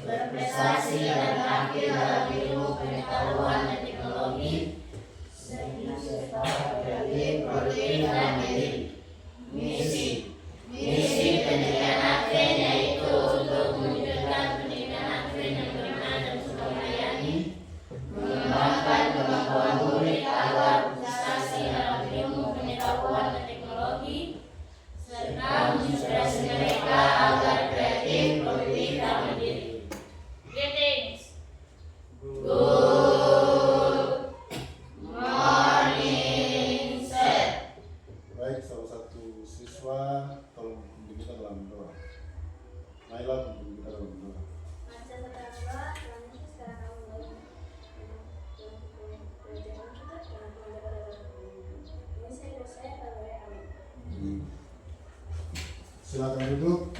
berprestasi dan tampil dalam ilmu pengetahuan dan teknologi, seni serta kreatif, produktif, dan mandiri. Misi pendirian Advent yaitu untuk mewujudkan pendidikan Advent yang beriman dan suka melayani, mengembangkan kemampuan murid agar berprestasi dalam ilmu pengetahuan dan teknologi, serta menginspirasi mereka agar kreatif, produktif, dan mandiri. Greetings. Good morning, sir. Baik, salah satu siswa tolong pimpin kita dalam doa. Naila pimpin kita dalam doa. Silakan duduk.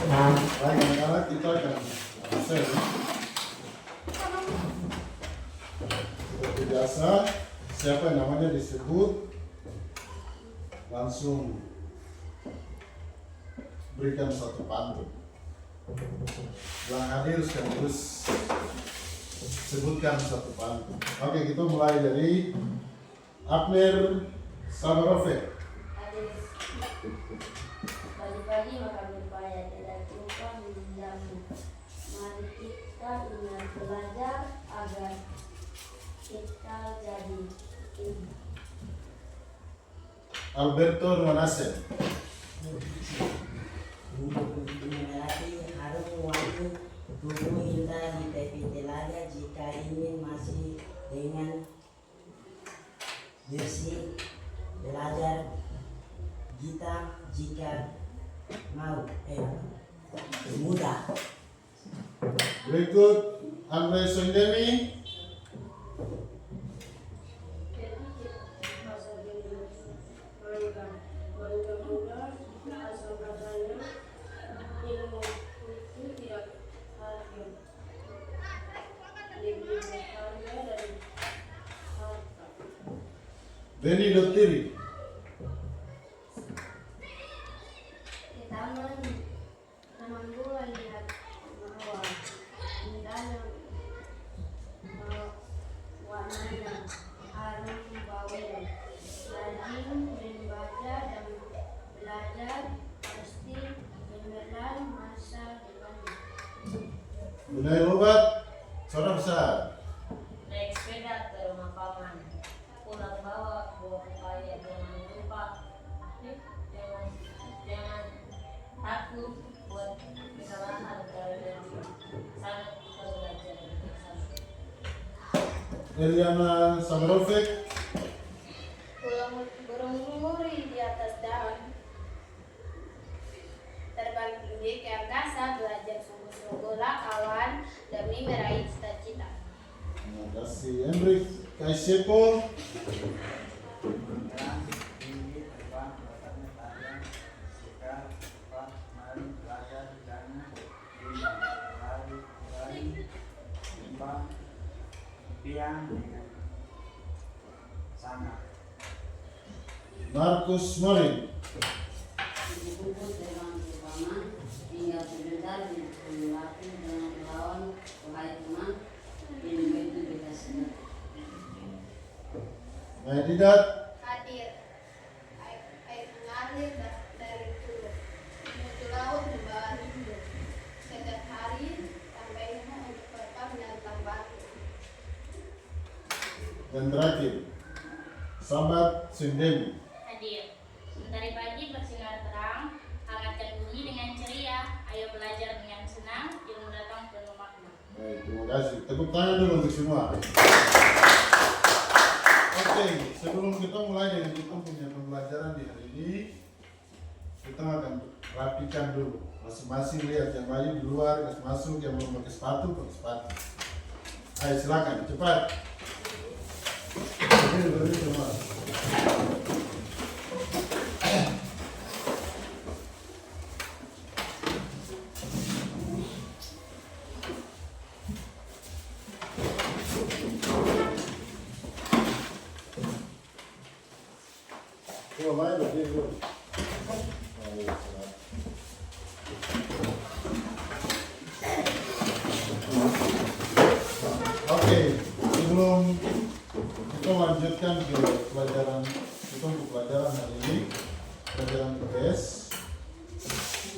Baik, anak-anak, kita akan share. Seperti biasa, siapa yang namanya disebut langsung berikan satu pantun. Yang hadir sekaligus sebutkan satu pantun. Oke, kita mulai dari Abner Samarove. Pagi-pagi makan berupaya tidak lupa menjamu. Mari kita ingat belajar agar kita jadi Alberto Manase. Menyelati harum wangi tubuh indah di tepi telaga jika ingin masih dengan bersih belajar kita jika mau mudah. Berikut Andre Sondemi. Beni Dotiri. kita menunggu lihat bahwa indahnya warnanya harum baunya. Rajin membaca dan belajar pasti menyerang masa depannya. Bunai Lobat, seorang besar. Naik sepeda ke rumah paman, pulang bawa buah pepaya, jangan lupa jangan takut buat kesalahan kalau dari sana kita belajar bersama. Eliana Samarove. Burung menguri di atas daun, terbang tinggi ke angkasa, belajar sungguh-sungguhlah kawan demi meraih cita-cita. Terima kasih. Hendrik Kaisepo. Markus Morin. Dibungkus dengan pertama tinggal sebentar berlatih dengan melawan wahai teman ini begitu kita sedang. Medidat. Hadir, air mengalir dari hulu, mutu laut membawa rindu. Setiap hari sampainya untuk perekam dan tambahan. Dan terakhir Sambat Sindemi. Hadir. Mentari pagi bersinar terang, hangatkan bumi dengan ceria. Ayo belajar dengan senang, ilmu datang penuh makna. Baik, terima kasih. Tepuk tangan dulu untuk semua. Oke, sebelum kita mulai dengan kita punya pembelajaran di hari ini, kita akan rapikan dulu. Masing-masing lihat yang lain di luar, yang masuk, yang mau pakai sepatu, pakai sepatu. Ayo silakan, cepat. Berdiri semua. Mulai berdiri dulu. Oke, sebelum kita lanjutkan ke pelajaran kita untuk pelajaran hari ini, pelajaran IPS,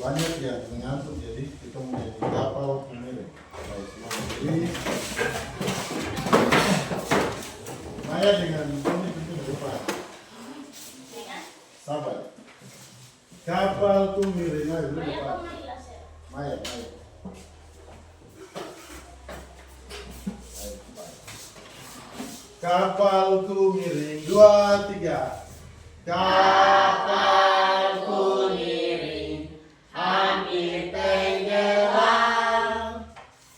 banyak yang mengantuk, jadi kita mulai di kapal pemilik. Baik, jadi Maya dengan Tony tentu di depan. Sabar. Kapal tuh miring aja di depan. Maya. Kapalku miring, 2, 3. Kapalku miring, hampir tenggelam.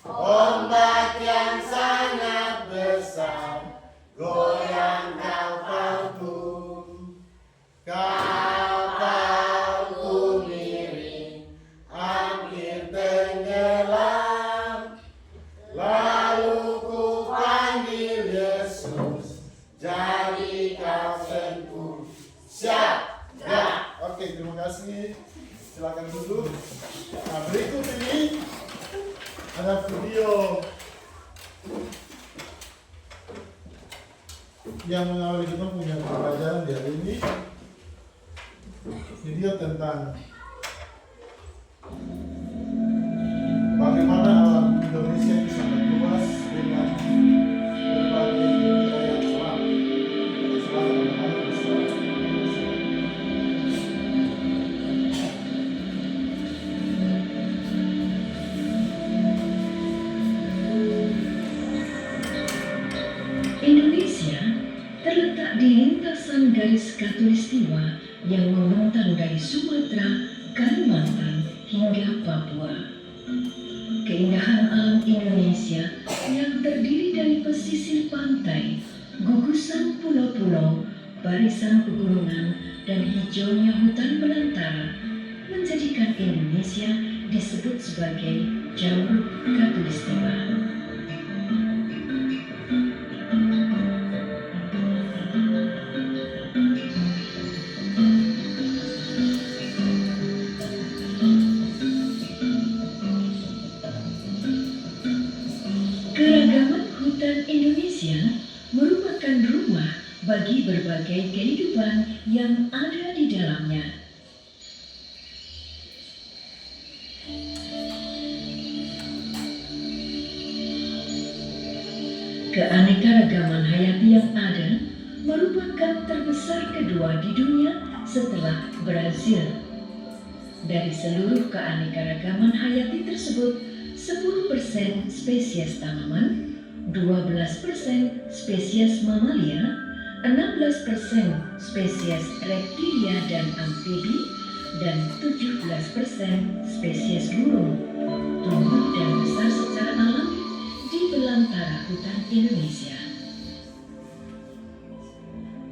Ombak yang sangat besar goyang kapalku. Kapalku miring, hampir tenggelam. Lalu ku panggil Yesus, jadi kaptenku. Siap, gerak. Oke, terima kasih. Silakan duduk. Nah, berikut ini ada video yang mengawali kita punya pelajaran di hari ini. Video tentang bagaimana alam Indonesia ini sangat luas dengan berbagai wilayah alam. Selamat menikmati bersama. Indonesia terletak di lintasan garis khatulistiwa yang membentang dari Sumatera, Kalimantan hingga Papua. Keindahan alam Indonesia yang terdiri dari pesisir pantai, gugusan pulau-pulau, barisan pegunungan, dan hijaunya hutan belantara menjadikan Indonesia disebut sebagai Jamrut Khatulistiwa. Keragaman hutan Indonesia merupakan rumah bagi berbagai kehidupan yang ada di dalamnya. Keanekaragaman hayati yang ada merupakan terbesar kedua di dunia setelah Brazil. Dari seluruh keanekaragaman hayati tersebut, 10% spesies tanaman, 12% spesies mamalia, 16% spesies reptilia dan amfibi, dan 17% spesies burung tumbuh dan besar secara alami di belantara hutan Indonesia.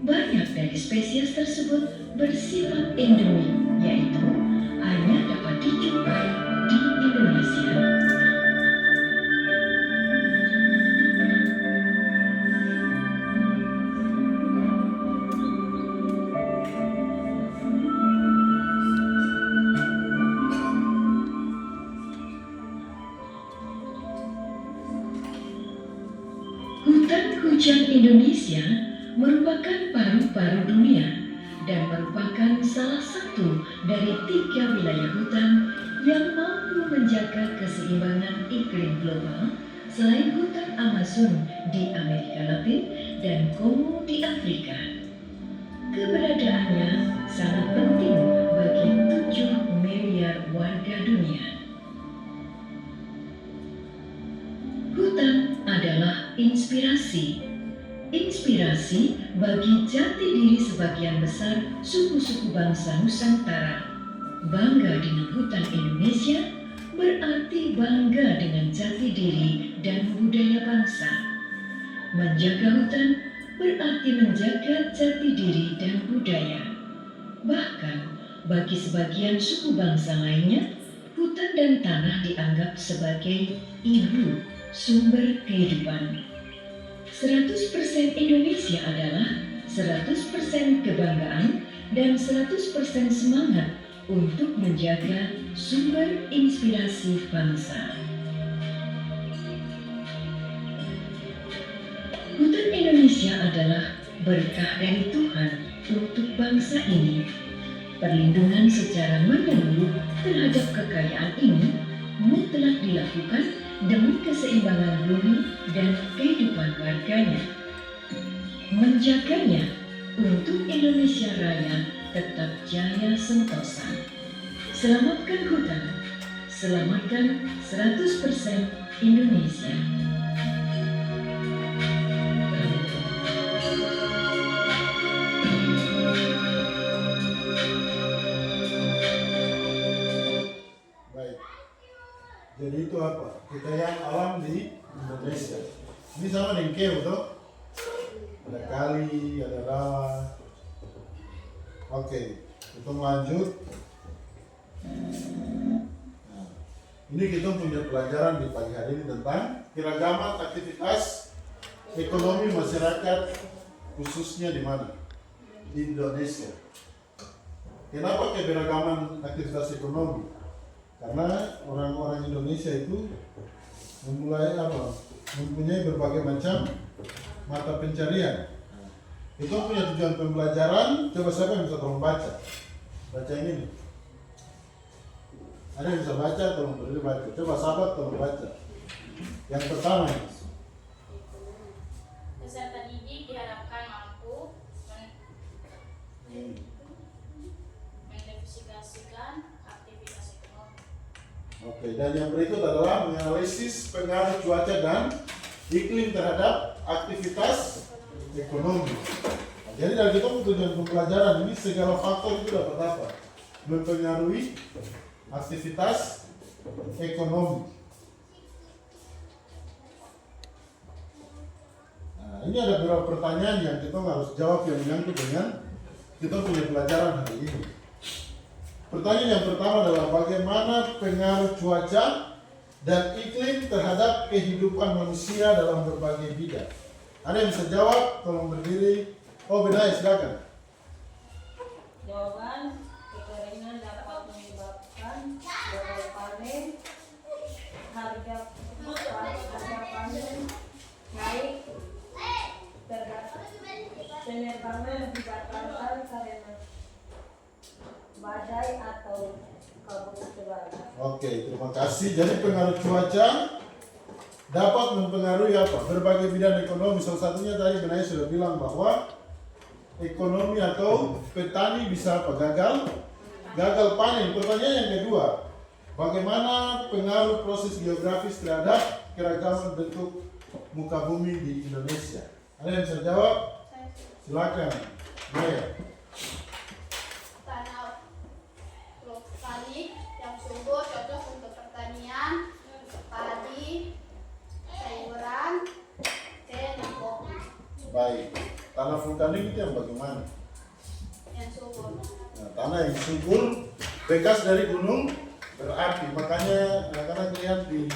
Banyak dari spesies tersebut bersifat endemik, yaitu hanya dapat dijumpai di Indonesia. Hutan hujan Indonesia merupakan paru-paru dunia dan merupakan salah satu dari 3 wilayah hutan yang mampu menjaga keseimbangan iklim global selain hutan Amazon di Amerika Latin dan Kongo di Afrika. Keberadaannya sangat penting bagi 7 miliar warga dunia. Hutan adalah inspirasi bagi jati diri sebagian besar suku-suku bangsa Nusantara. Bangga dengan hutan Indonesia berarti bangga dengan jati diri dan budaya bangsa. Menjaga hutan berarti menjaga jati diri dan budaya. Bahkan bagi sebagian suku bangsa lainnya, hutan dan tanah dianggap sebagai ibu sumber kehidupan. 100% Indonesia adalah 100% kebanggaan dan 100% semangat untuk menjaga sumber inspirasi bangsa. adalah berkah dari Tuhan untuk bangsa ini. Perlindungan secara menyeluruh terhadap kekayaan ini mutlak dilakukan demi keseimbangan bumi dan kehidupan warganya. Menjaganya untuk Indonesia Raya tetap jaya sentosa. Selamatkan hutan, selamatkan 100% Indonesia. Baik. Jadi itu apa? Kekayaan alam di Indonesia. Ini sama dengan keu toh? Ada kali, ada rawa. Oke, kita lanjut. Nah, ini kita punya pelajaran di pagi hari ini tentang keragaman aktivitas ekonomi masyarakat khususnya di mana? Di Indonesia. Kenapa keberagaman aktivitas ekonomi? Karena orang-orang Indonesia itu mempunyai berbagai macam mata pencarian. Itu punya tujuan pembelajaran. Coba siapa yang bisa tolong baca? Baca yang ini. Ada yang bisa baca, tolong berdiri baca. Coba sahabat tolong baca. Yang pertama ini. Peserta didik diharapkan mampu mendiversifikasikan aktivitas ekonomi. Oke, dan yang berikut adalah menganalisis pengaruh cuaca dan iklim terhadap aktivitas ekonomi. Nah, jadi dari kita tujuan pembelajaran ini segala faktor itu dapat apa? Mempengaruhi aktivitas ekonomi. Nah, ini ada beberapa pertanyaan yang kita harus jawab yang menyangkut dengan kita punya pelajaran hari ini. Pertanyaan yang pertama adalah bagaimana pengaruh cuaca dan iklim terhadap kehidupan manusia dalam berbagai bidang. Ada yang bisa jawab? Tolong berdiri. Oh, Benai, silakan. Jawaban, kekeringan dapat menyebabkan gagal panen, harga panen naik, penerbangan dibatalkan karena badai atau kabut tebal. Oke, terima kasih. Jadi pengaruh cuaca dapat mempengaruhi apa? Berbagai bidang ekonomi. Salah satunya tadi Benai sudah bilang bahwa ekonomi atau petani bisa apa? Gagal panen. Pertanyaan yang kedua, bagaimana pengaruh proses geografis terhadap keragaman bentuk muka bumi di Indonesia? Ada yang bisa jawab? Silakan, Maya. Tanah vulkanik yang subur cocok untuk pertanian, padi, sayuran, dan kopi. Baik. Tanah vulkanik itu yang bagaimana? Yang subur. Nah, tanah yang subur bekas dari gunung berapi. Makanya anak-anak lihat di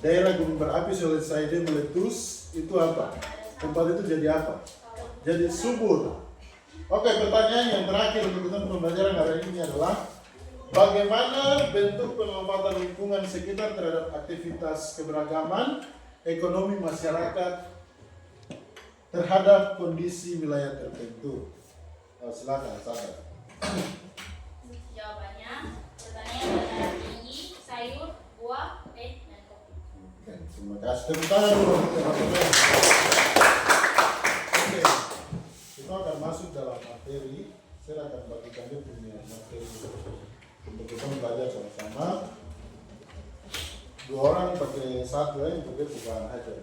daerah gunung berapi selesai dia meletus, itu apa? Tempat itu jadi apa? Jadi subur. Oke, pertanyaan yang terakhir untuk kita pembelajaran hari ini adalah bagaimana bentuk pemanfaatan lingkungan sekitar terhadap aktivitas keberagaman ekonomi masyarakat terhadap kondisi wilayah tertentu. Silakan, sahabat. Jawabannya, pertanian dataran tinggi, sayur, buah, teh, dan kopi. Oke, terima kasih. Tepuk tangan dulu untuk teman-teman. Oke, kita akan masuk dalam materi. Saya akan bagikan dia punya materi untuk kita belajar sama-sama. 2 orang pakai 1 ya, untuk dia bukan hajar.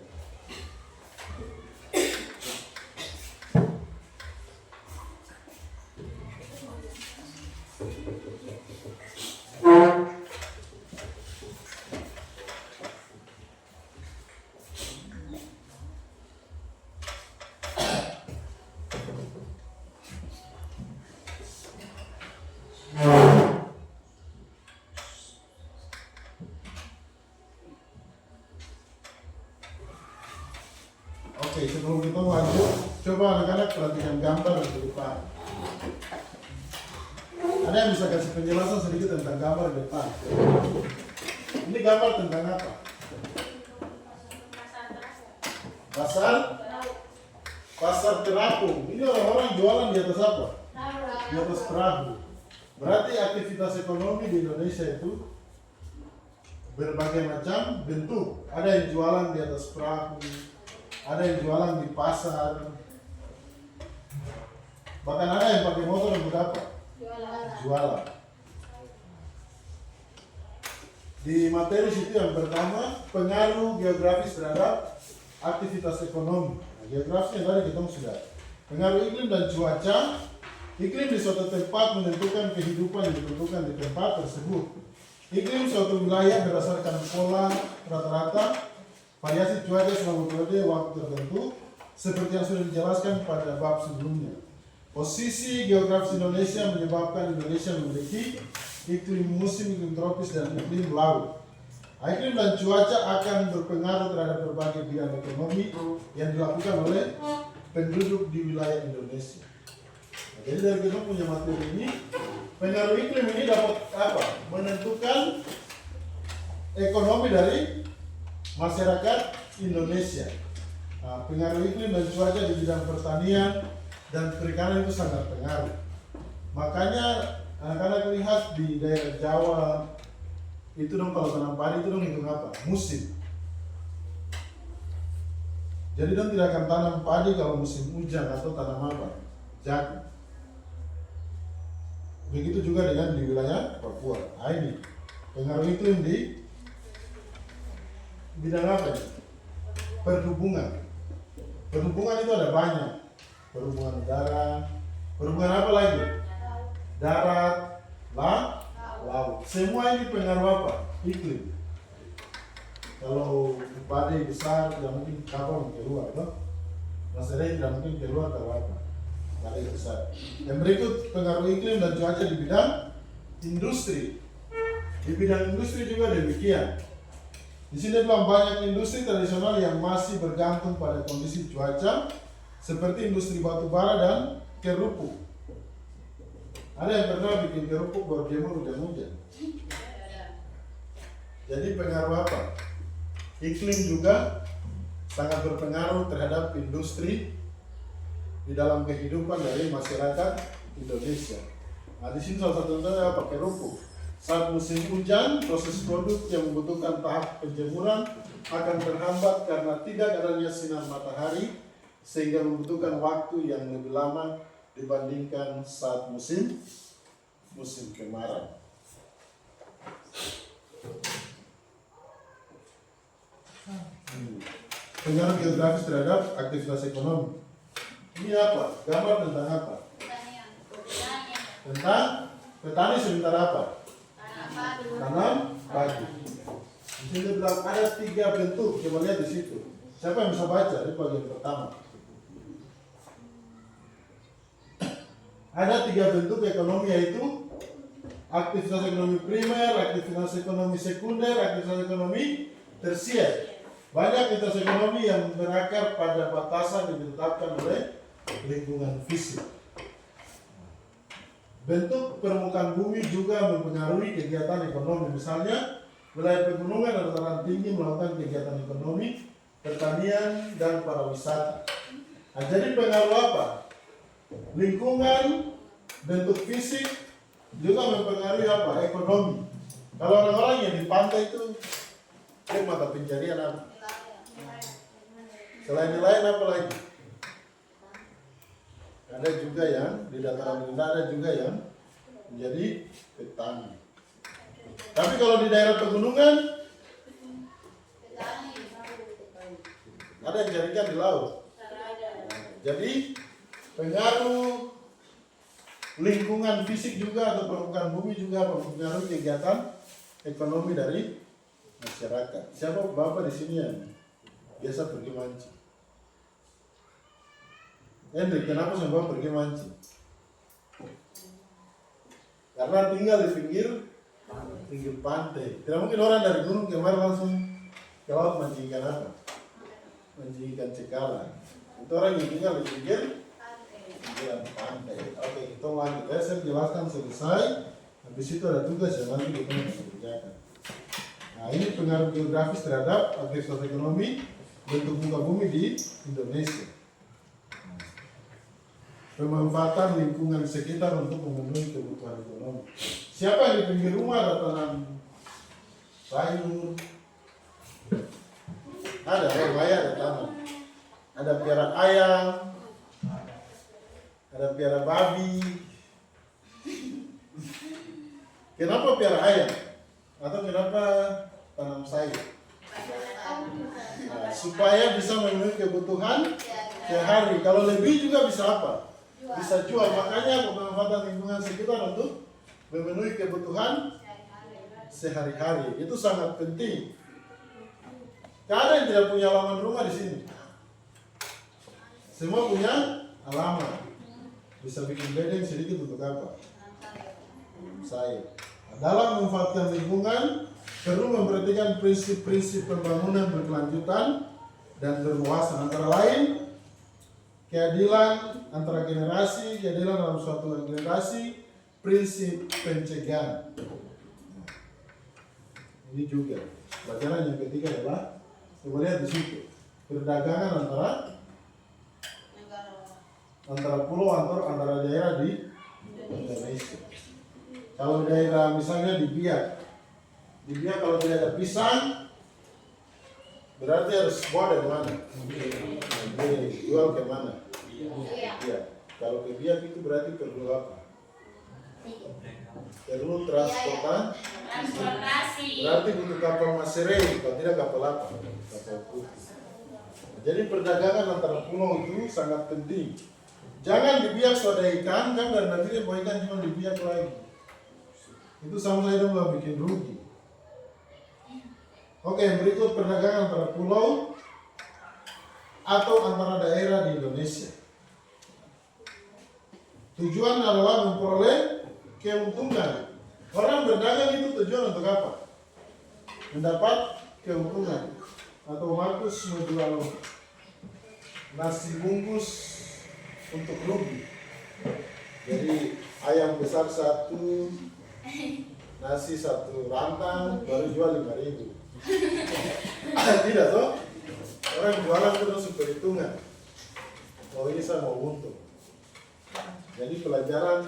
Oke, sebelum kita lanjut, coba anak-anak perhatikan gambar di depan. Ada yang bisa kasih penjelasan sedikit tentang gambar di depan? Ini gambar tentang apa? Pasar Pasar terapung. Ini orang-orang jualan di atas apa? Di atas perahu. Berarti aktivitas ekonomi di Indonesia itu berbagai macam bentuk. Ada yang jualan di atas perahu, ada yang jualan di pasar, bahkan ada yang pakai motor untuk apa? Jualan. Di materi situ yang pertama, pengaruh geografis terhadap aktivitas ekonomi. Nah, geografisnya tadi kita sudah. Pengaruh iklim dan cuaca. Iklim di suatu tempat menentukan kehidupan yang ditentukan di tempat tersebut. Iklim suatu wilayah berdasarkan pola rata-rata variasi cuaca selama periode waktu tertentu seperti yang sudah dijelaskan pada bab sebelumnya. Posisi geografis Indonesia menyebabkan Indonesia memiliki iklim musim, iklim tropis, dan iklim laut. Iklim dan cuaca akan berpengaruh terhadap berbagai bidang ekonomi yang dilakukan oleh penduduk di wilayah Indonesia. Nah, jadi dari kita punya materi ini, pengaruh iklim ini dapat apa? Menentukan ekonomi dari masyarakat Indonesia. Nah, pengaruh iklim dan cuaca di bidang pertanian dan perikanan itu sangat pengaruh. Makanya anak-anak lihat di daerah Jawa itu dong, kalau tanam padi itu dong hitung apa? Musim. Jadi dong tidak akan tanam padi kalau musim hujan atau tanam apa? Jagung. Begitu juga dengan di wilayah Papua. Nah, ini pengaruh iklim di bidang apa ya? Perhubungan. Perhubungan itu ada banyak. Perhubungan udara, perhubungan apa lagi? Darat, laut. Semua ini pengaruh apa? Iklim. Kalau badai besar tidak mungkin kapal keluar, toh? Masalahnya tidak mungkin keluar kalau apa? Badai besar. Yang berikut pengaruh iklim dan cuaca di bidang industri. Di bidang industri juga demikian. Di sini bilang banyak industri tradisional yang masih bergantung pada kondisi cuaca, seperti industri batu bara dan kerupuk. Ada yang pernah bikin kerupuk berjemur hujan-hujan. Jadi pengaruh apa? Iklim juga sangat berpengaruh terhadap industri di dalam kehidupan dari masyarakat Indonesia. Nah, di sini salah satu contohnya apa? Kerupuk. Saat musim hujan, proses produk yang membutuhkan tahap penjemuran akan terhambat karena tidak adanya sinar matahari, sehingga membutuhkan waktu yang lebih lama dibandingkan saat musim kemarau. Pengaruh geografis terhadap aktivitas ekonomi. Ini apa? Gambar tentang apa? Tentang petani sebentar apa? Tanam padi. Di sini bilang ada 3 bentuk. Coba lihat di situ. Siapa yang bisa baca? Ini bagian pertama. Ada 3 bentuk ekonomi, yaitu aktivitas ekonomi primer, aktivitas ekonomi sekunder, aktivitas ekonomi tersier. Banyak aktivitas ekonomi yang berakar pada batasan yang ditetapkan oleh lingkungan fisik. Bentuk permukaan bumi juga mempengaruhi kegiatan ekonomi. Misalnya, wilayah pegunungan dan dataran tinggi melakukan kegiatan ekonomi, pertanian, dan pariwisata. Nah, jadi pengaruh apa? Lingkungan, bentuk fisik juga mempengaruhi apa? Ekonomi. Kalau orang-orang yang di pantai itu, mata pencarian apa? Selain nelayan apa lagi? Ada juga yang di dataran rendah, ada juga yang menjadi petani. Tapi kalau di daerah pegunungan, ada yang jadikan di laut. Jadi pengaruh lingkungan fisik juga atau permukaan bumi juga mempengaruhi kegiatan ekonomi dari masyarakat. Siapa bapak di sini yang biasa pergi mancing? Hendrik, kenapa semua pergi mancing? Karena tinggal di pinggir pantai. Tidak mungkin orang dari gunung kemarin langsung ke laut mancing ikan apa? Mancing ikan cekalang. Itu orang yang tinggal di pinggiran pantai. Oke, kita lanjut. Saya jelaskan selesai. Habis itu ada tugas yang nanti kita harus kerjakan. Nah, ini pengaruh geografis terhadap aktivitas ekonomi bentuk muka bumi di Indonesia. pemanfaatan lingkungan sekitar untuk memenuhi kebutuhan ekonomi. Siapa yang di pinggir rumah ada tanam sayur? Ada, orang kaya ada tanam. Ada piara ayam, ada piara babi. Kenapa piara ayam? Atau kenapa tanam sayur? Nah, supaya bisa memenuhi kebutuhan sehari. Kalau lebih juga bisa apa? Bisa jual. Makanya pemanfaatan lingkungan sekitar untuk memenuhi kebutuhan sehari-hari. Itu sangat penting. Karena yang tidak punya halaman rumah di sini. Semua punya halaman. Bisa bikin bedeng sedikit untuk apa? Sayur. Dalam memanfaatkan lingkungan, perlu memperhatikan prinsip-prinsip pembangunan berkelanjutan dan berluasan, antara lain keadilan antara generasi, keadilan dalam suatu generasi, prinsip pencegahan. Ini juga pelajaran yang ketiga adalah coba lihat di situ, perdagangan antara pulau antara daerah di Indonesia. Kalau daerah misalnya di Biak kalau tidak ada pisang, berarti harus bawa dari mana? Jual ke mana? Iya. Kalau ke Biak itu berarti perlu apa? Perlu transportasi. Berarti butuh kapal maserei, kalau tidak kapal apa? Kapal putih. Jadi perdagangan antara pulau itu sangat penting. Jangan di Biak sudah ikan, kan dari negeri bawa ikan cuma di Biak lagi. Itu sama saya dong bikin rugi. Oke, berikut perdagangan antara pulau atau antara daerah di Indonesia. Tujuan adalah memperoleh keuntungan. Orang berdagang itu tujuan untuk apa? Mendapat keuntungan. Atau Markus menjual nasi bungkus untuk rugi. Jadi ayam besar satu, nasi satu rantang, baru jual 5.000. Tidak toh? Orang jualan terus perhitungan. Oh ini saya mau untung. Jadi pelajaran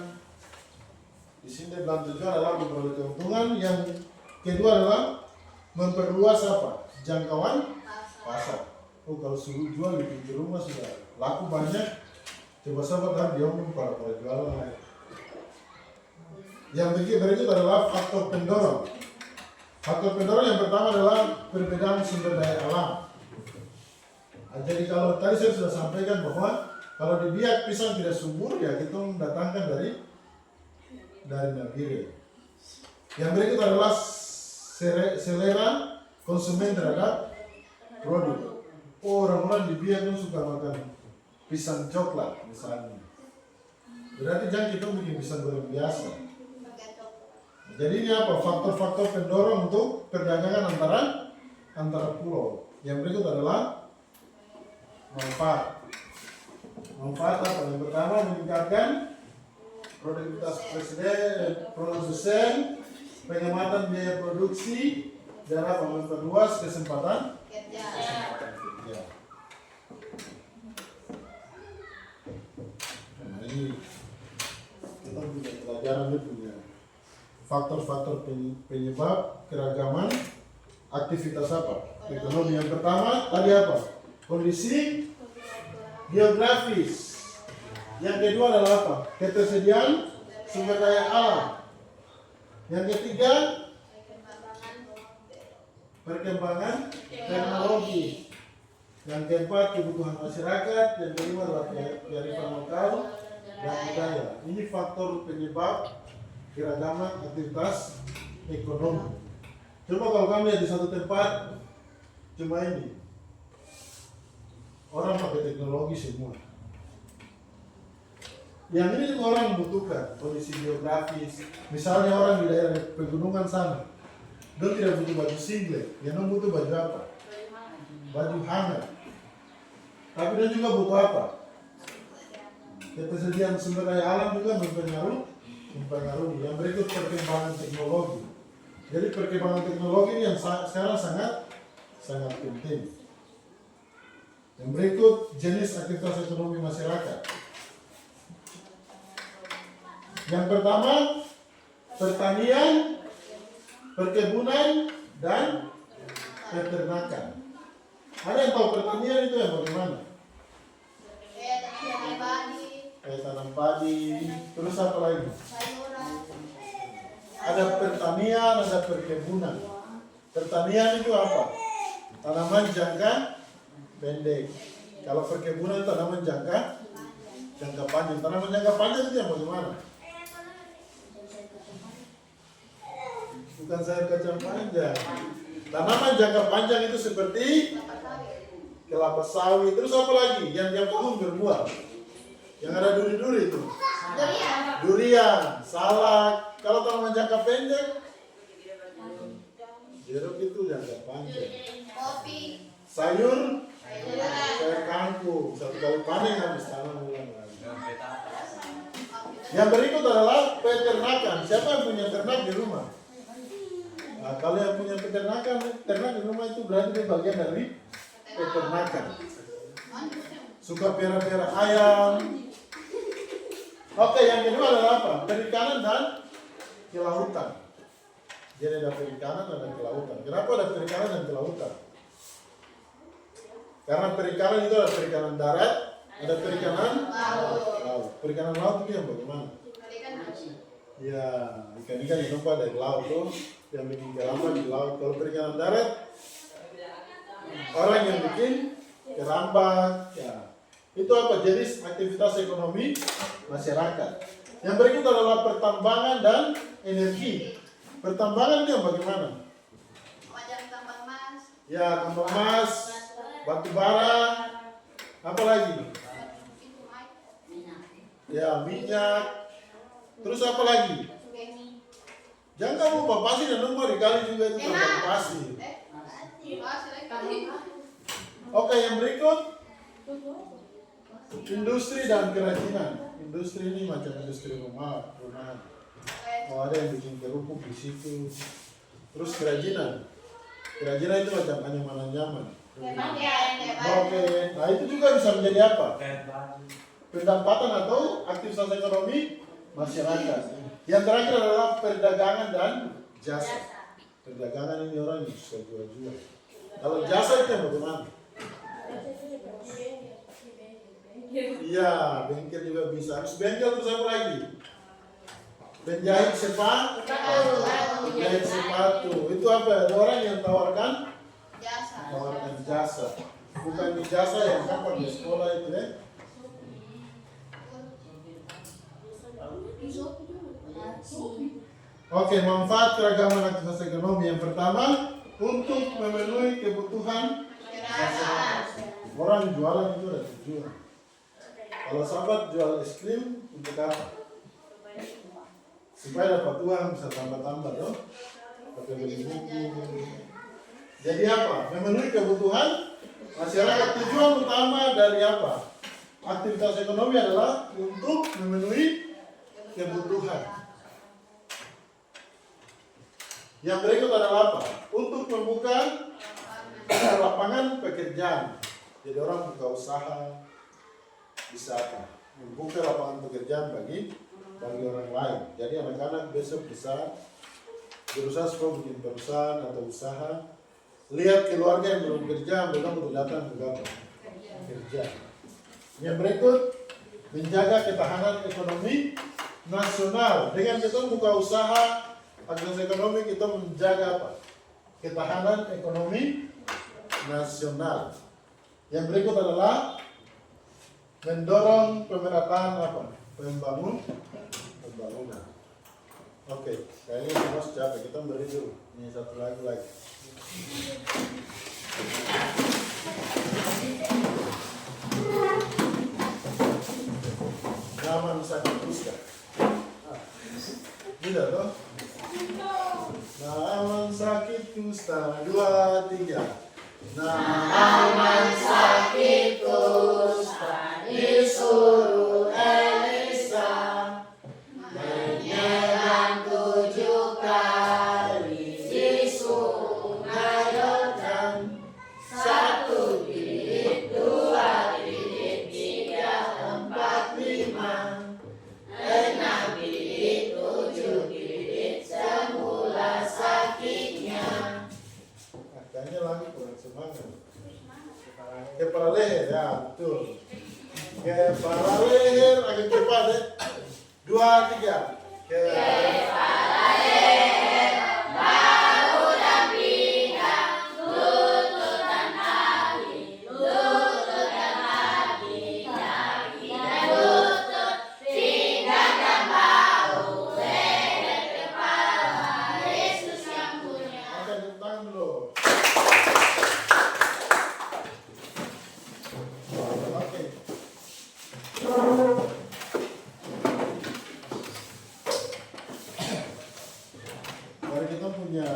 di sini dalam tujuan adalah memperoleh keuntungan. Yang kedua adalah memperluas apa? Jangkauan pasar. Oh kalau suruh jual di pinggir rumah sudah laku banyak. Coba sahabat kan dia umum para jualan lain. Yang berikut adalah faktor pendorong. Faktor pendorong yang pertama adalah perbedaan sumber daya alam. Jadi kalau tadi saya sudah sampaikan bahwa kalau di Biak pisang tidak subur, ya kita mendatangkan dari Nabire. Yang berikut adalah selera konsumen terhadap produk. Oh, orang-orang di Biak itu suka makan pisang coklat misalnya. Berarti jangan kita bikin pisang goreng biasa. Jadi ini apa? Faktor-faktor pendorong untuk perdagangan antara pulau. Yang berikut adalah manfaat. Manfaat apa? Yang pertama meningkatkan produktivitas produsen, penghematan biaya produksi, dan apa? Memperluas kesempatan kerja. Nah, ini kita punya pelajaran ini punya faktor-faktor penyebab keragaman aktivitas apa? Ekonomi. Yang pertama tadi apa? Kondisi geografis. Yang kedua adalah apa? Ketersediaan sumber daya alam. Yang ketiga perkembangan teknologi. Yang keempat kebutuhan masyarakat. Yang kelima adalah kearifan lokal dan budaya. Ini faktor penyebab keragaman aktivitas ekonomi. Coba kalau kami lihat di satu tempat cuma ini orang pakai teknologi semua. Yang ini juga orang membutuhkan kondisi geografis. Misalnya orang di daerah pegunungan sana, dia tidak butuh baju singlet, dia butuh baju apa? Baju hangat. Tapi dia juga butuh apa? Ketersediaan sumber daya alam juga mempengaruhi. Yang berikut perkembangan teknologi. Jadi perkembangan teknologi ini yang sekarang sangat penting. Yang berikut jenis aktivitas ekonomi masyarakat. Yang pertama, pertanian, perkebunan, dan peternakan. Ada yang tahu pertanian itu yang bagaimana? tanam padi, Kayak tanam padi, terus apa lagi? sayuran, Ada pertanian, ada perkebunan. Pertanian itu apa? Tanaman jangka pendek. Kalau perkebunan tanaman jangka panjang. Tanaman jangka panjang itu yang bagaimana? Bukan sayur kacang panjang. Tanaman jangka panjang itu seperti kelapa sawit. Terus apa lagi? Yang tiap tahun berbuah. Yang ada duri-duri itu. Durian, salak. Kalau tanaman jangka pendek, jeruk itu jangka panjang. kopi, Sayur, sayuran, sayur kangkung. Satu kali panen habis tanam ulang lagi. Yang berikut adalah peternakan. Siapa yang punya ternak di rumah? Nah, kalau yang punya peternakan, ternak di rumah itu berarti dia bagian dari peternakan. Suka piara-piara ayam. Oke, yang kedua adalah apa? Perikanan dan kelautan. Jadi ada perikanan dan ada kelautan. Kenapa ada perikanan dan kelautan? Karena perikanan itu ada perikanan darat, ada perikanan laut. Perikanan laut itu yang bagaimana? Ya, ikan-ikan yang nampak dari laut tuh, yang bikin keramba di laut. Kalau perikanan darat, orang yang bikin keramba, ya. Itu apa? Jenis aktivitas ekonomi masyarakat. Yang berikut adalah pertambangan dan energi. Pertambangan itu yang bagaimana? wajan tambang emas, Ya, tambang emas, batu bara, apa lagi? Ya, minyak. Terus apa lagi? Jangan kamu lupa pasir dan lupa dikali juga itu tambang pasir. Oke, yang berikut industri dan kerajinan. Industri ini macam industri rumahan. Oh, ada yang bikin kerupuk di situ. Terus kerajinan. Kerajinan itu macam anyaman-anyaman. Oke, nah itu juga bisa menjadi apa? Pendapatan atau aktivitas ekonomi masyarakat. Yang terakhir adalah perdagangan dan jasa. Perdagangan ini orang yang suka jual-jual. Kalau jasa itu yang bagaimana? Iya, bengkel juga bisa. Harus bengkel terus apa lagi? Penjahit sepatu. Penjahit sepatu. Itu apa? Ada orang yang tawarkan jasa. Bukan di jasa yang dapat di sekolah itu ya. Oke, manfaat keragaman aktivitas ekonomi. Yang pertama, untuk memenuhi kebutuhan orang jualan itu ada tujuan. Kalau sahabat jual es krim untuk apa? Supaya dapat uang bisa tambah-tambah dong. Pakai beli buku. Jadi apa? Memenuhi kebutuhan masyarakat. Tujuan utama dari apa? Aktivitas ekonomi adalah untuk memenuhi kebutuhan. Yang berikut adalah apa? Untuk membuka lapangan pekerjaan. Jadi orang buka usaha bisa apa? Membuka lapangan pekerjaan bagi orang lain. Jadi anak-anak besok bisa berusaha supaya bikin perusahaan atau usaha. Lihat keluarga yang belum kerja, belum untuk datang ke kerja. Yang berikut, menjaga ketahanan ekonomi nasional. Dengan kita buka usaha, aktivitas ekonomi, kita menjaga apa? Ketahanan ekonomi nasional. Yang berikut adalah mendorong pemerataan apa? Pembangunan. Oke, kayaknya semua capek. Kita beri dulu. Ini satu lagi. Zaman sakit dusta. Tidak toh? Zaman sakit dusta. 2, 3. Zaman sakit dusta disuruh Elisa menyelam 7 kali di sungai Yordan. 1 bilik, 2 bilik, 3, 4, 5, 6 bilik. Kepala leher, ya betul. Kepala leher agak cepat ya. 2, 3. Kepala leher, bahu dan pinggang, lutut dan kaki, lutut dan kaki, kaki dan lutut, pinggang dan bahu, leher, kepala, Yesus yang punya. Angkat tangan dulu. Oke. Mari kita punya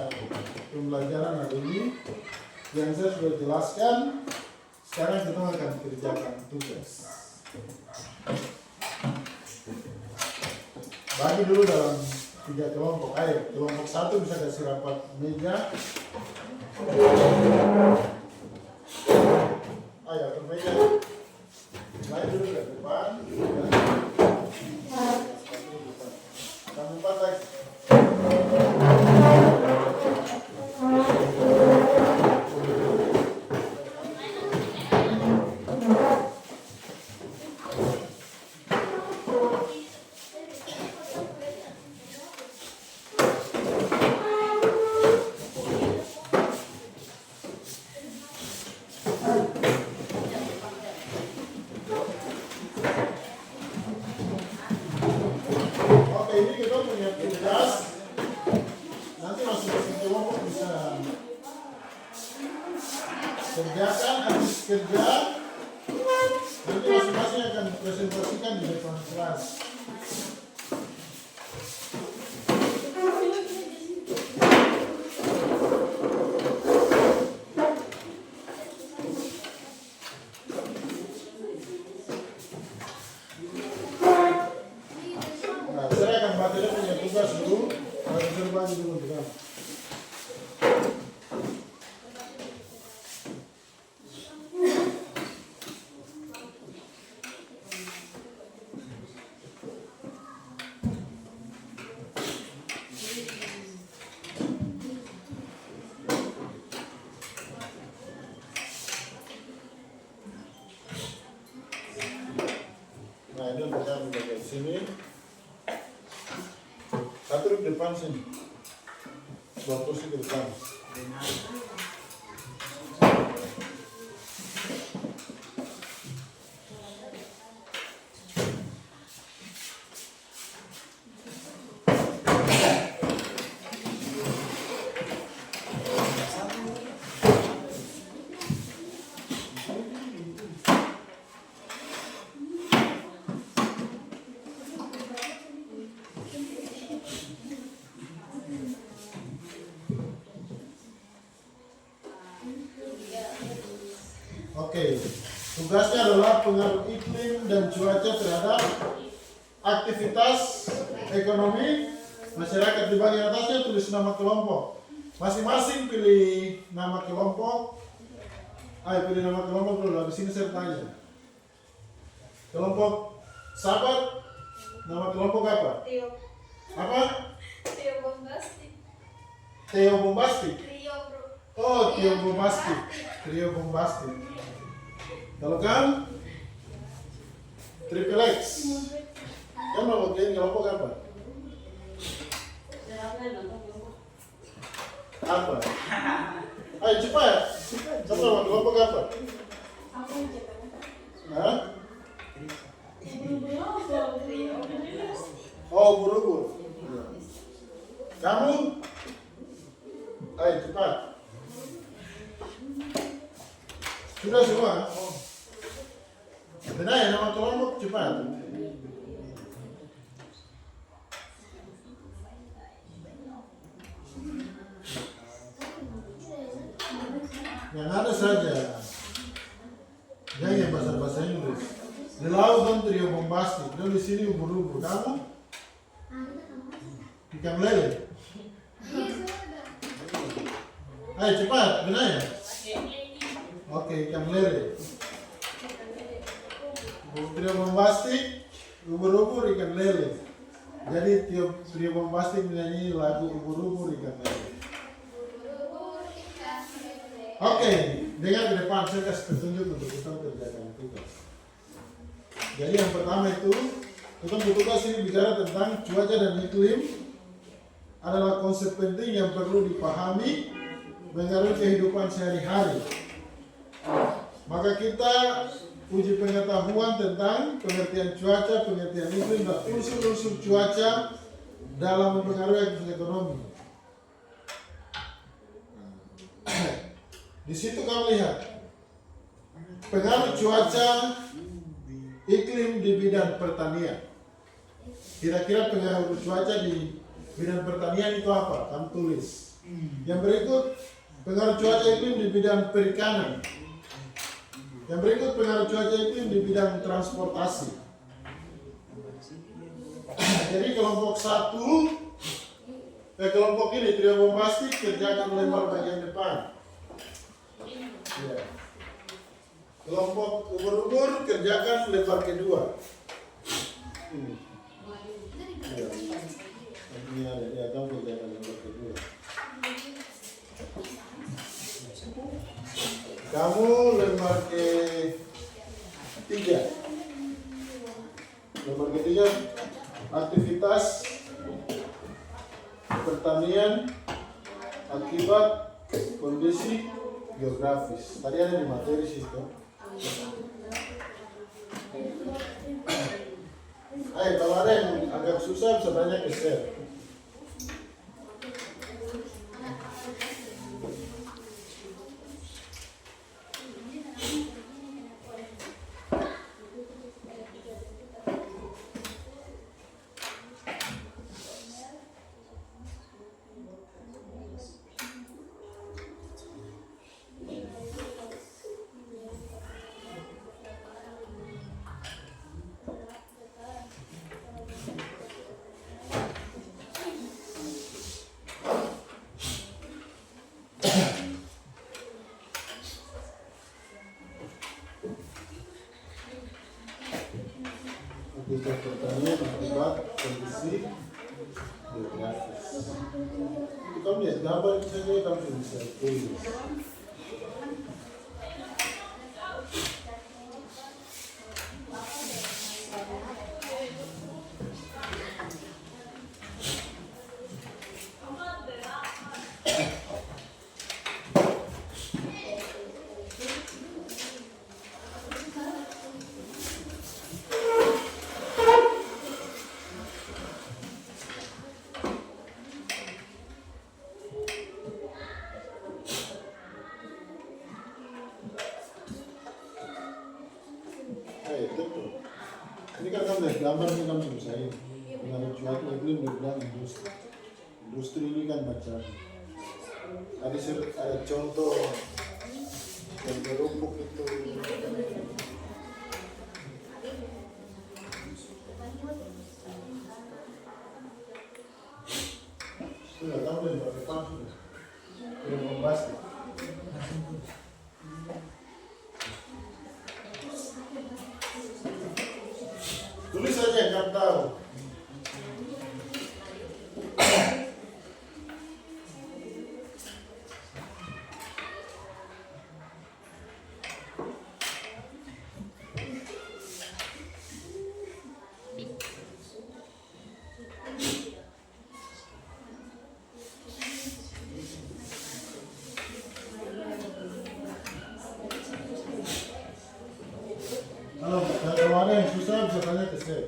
pembelajaran hari ini yang saya sudah jelaskan. Sekarang kita akan kerjakan tugas. Bagi dulu dalam 3 kelompok. Ayo, kelompok 1 bisa kasih rapat meja. Ayo, atur meja. Naik dulu ke depan. Kamu 4 lagi. Oke, ini kita punya tugas. Nanti masing-masing kelompok bisa kerjakan habis kerja. Nanti masing-masing akan presentasikan di depan kelas. Nah, saya akan baca dia punya tugas dulu. Harus berbagi dulu dengan. Nah, ini untuk kami bagian sini. Satu di depan sini. 2 kursi ke depan. Oke, tugasnya adalah pengaruh iklim dan cuaca terhadap aktivitas ekonomi masyarakat. Di bagian atasnya tulis nama kelompok. Masing-masing pilih nama kelompok. Ayo pilih nama kelompok dulu. Habis ini saya tanya. Kelompok sahabat, nama kelompok apa? Trio. Apa? Trio bombastik. Theo Bombastik. Trio bro. Oh, Trio Bombastik. Trio Bombastik. Kalau kan Triple X. Kan mau bagian kelompok apa? Apa? Ayo cepat. Kamu nama kelompok apa? Hah? Oh, ubur-ubur. Kamu? Ayo cepat. Sudah semua? Benar ya nama kelompok cepat. Yang ada saja. Jangan bahasa Inggris. Di laut kan Trio Bombastik. Dan di sini ubur-ubur. Kamu? Ikan lele. Ayo cepat, benar ya? Oke, ikan lele. Trio Bombastik, ubur-ubur, ikan lele. Jadi Trio Bombastik menyanyi lagu ubur-ubur, ikan lele. Oke. dengar ke depan, saya kasih petunjuk untuk kita kerjakan tugas. Jadi yang pertama itu, kita tugas ini bicara tentang cuaca dan iklim adalah konsep penting yang perlu dipahami mengaruhi kehidupan sehari-hari. Maka kita uji pengetahuan tentang pengertian cuaca, pengertian iklim, dan unsur-unsur cuaca dalam mempengaruhi aktivitas ekonomi. Di situ kamu lihat pengaruh cuaca iklim di bidang pertanian. Kira-kira pengaruh cuaca di bidang pertanian itu apa? Kamu tulis. Yang berikut pengaruh cuaca iklim di bidang perikanan. Yang berikut pengaruh cuaca iklim di bidang transportasi. Jadi kelompok kelompok ini trio bombastik kerjakan lembar bagian depan. Ya. Kelompok ubur-ubur kerjakan lembar kedua. Ya. Ini ada ya, kamu kerjakan lembar kedua. Kamu lembar ketiga. Lembar ketiga aktivitas pertanian akibat kondisi geografis. Tadi ada di materi situ. Ayo, kalau ada yang agak susah bisa tanya ke share. Aktivitas pertanian akibat kondisi geografis. Itu kamu lihat gambar itu saja kamu bisa tulis. Ini kan kamu lihat gambar ini kamu selesai. Pengaruh cuaca iklim di bidang industri. Industri ini kan macam ada contoh yang berupuk itu. Sudah kamu yang berdepan sudah. Sudah membahas. Tulis saja yang kamu tahu. Kalau ada yang susah bisa tanya ke saya.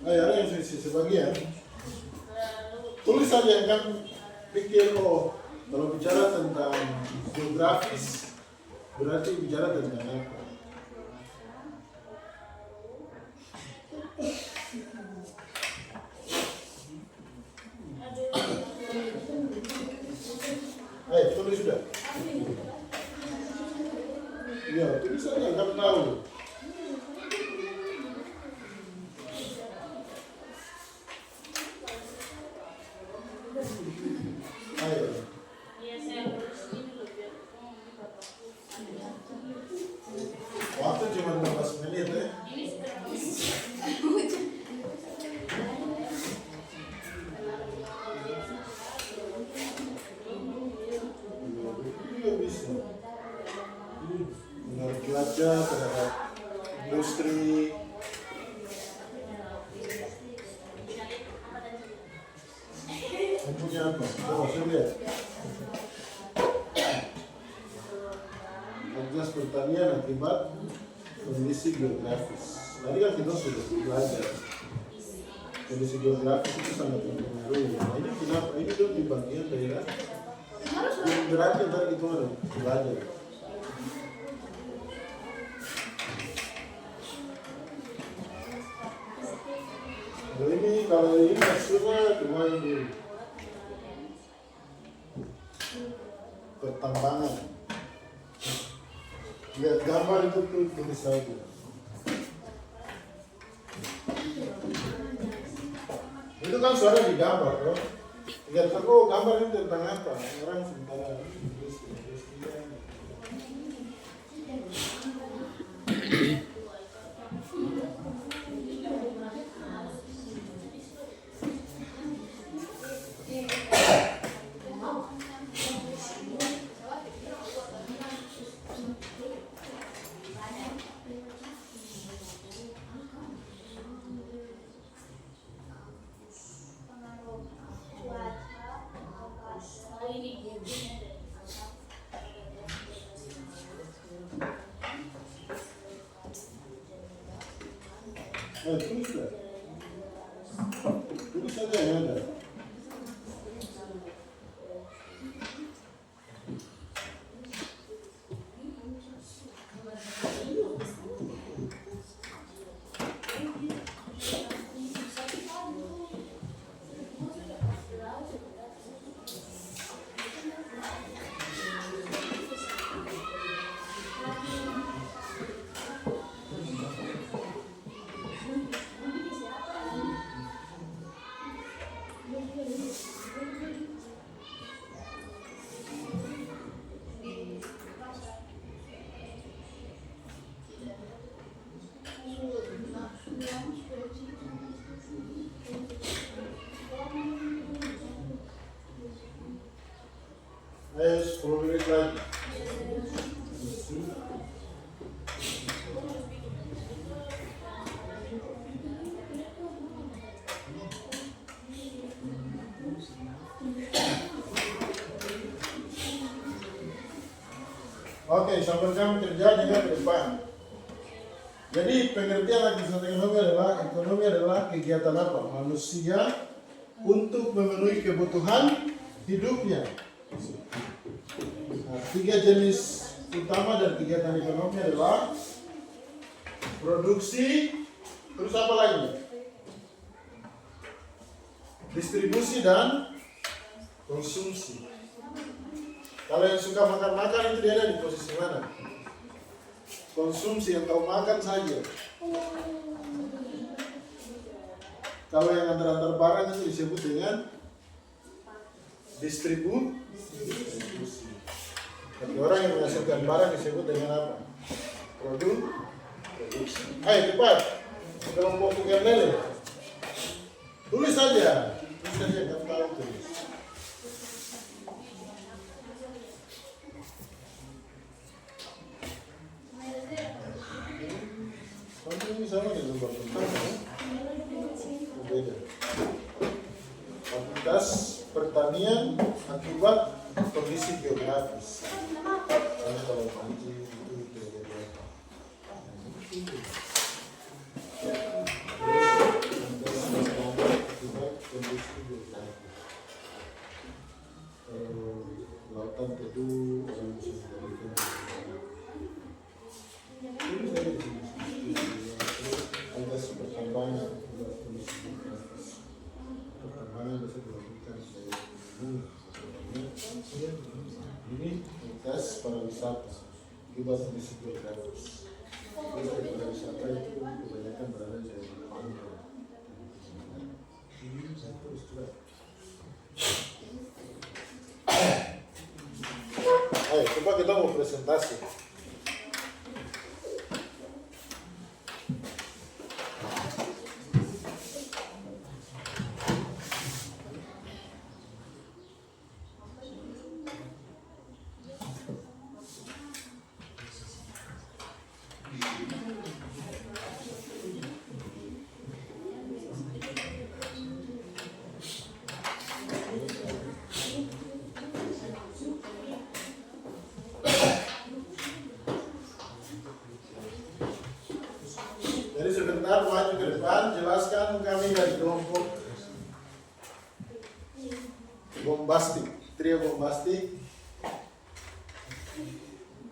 Ada yang sebagian. Tulis saja kan pikir kalau bicara tentang geografis berarti bicara tentang apa? Ayo tulis sudah. Ya tulis saja kamu tahu. Ayo. Waktu cuma 15 menit ya. Iya bisa. Mengenai cuaca terhadap industri. Punya apa? Coba saya lihat. Aktivitas pertanian akibat kondisi geografis. Tadi kan kita sudah belajar. Kondisi geografis itu sangat mempengaruhi. Nah ini kenapa? Ini tuh di bagian daerah yang berarti tadi itu ada belajar. Kalau ini maksudnya kemarin dulu pertambangan. Lihat gambar itu tuh tulis saja. Itu kan suara di gambar, bro. Lihat aku gambar ini tentang apa? Orang sementara tulis. Tulislah. Tulis saja yang ada. Ayo 10 menit lagi. Oke, sambil kami kerja dengan ke depan. Jadi pengertian aktivitas ekonomi adalah kegiatan apa? Manusia untuk memenuhi kebutuhan hidupnya. Nah, 3 jenis utama dari kegiatan ekonomi adalah produksi, terus apa lagi? Distribusi dan konsumsi. Kalau yang suka makan-makan itu dia ada di posisi mana? Konsumsi, yang tahu makan saja. Kalau yang antar-antar barang itu disebut dengan distribusi. Tapi orang yang menghasilkan barang disebut dengan apa? Produksi. Ayo cepat, kelompok bukan lele. Tulis saja, kamu tahu tulis. Kamu ini sama dengan pertanian, berbeda. Aktivitas pertanian akibat kondisi geografis. Karena kalau pancing itu apa? ini tes pariwisata juga bisnis geografis. Jadi pariwisata itu kebanyakan berada di Bandung. Ini satu istilah. Ayo, coba kita mau presentasi. Jadi sebentar maju ke depan, jelaskan kami dari kelompok bombastik, trio bombastik.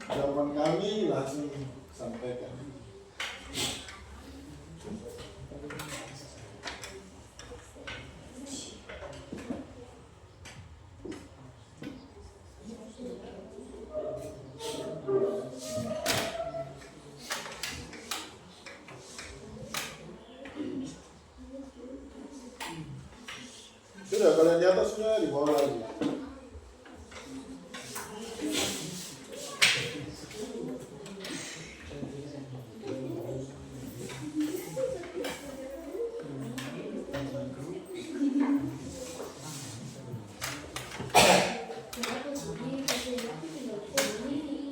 Jawaban kami langsung sampaikan. Sudah, kalian di atas sudah, di bawah lagi.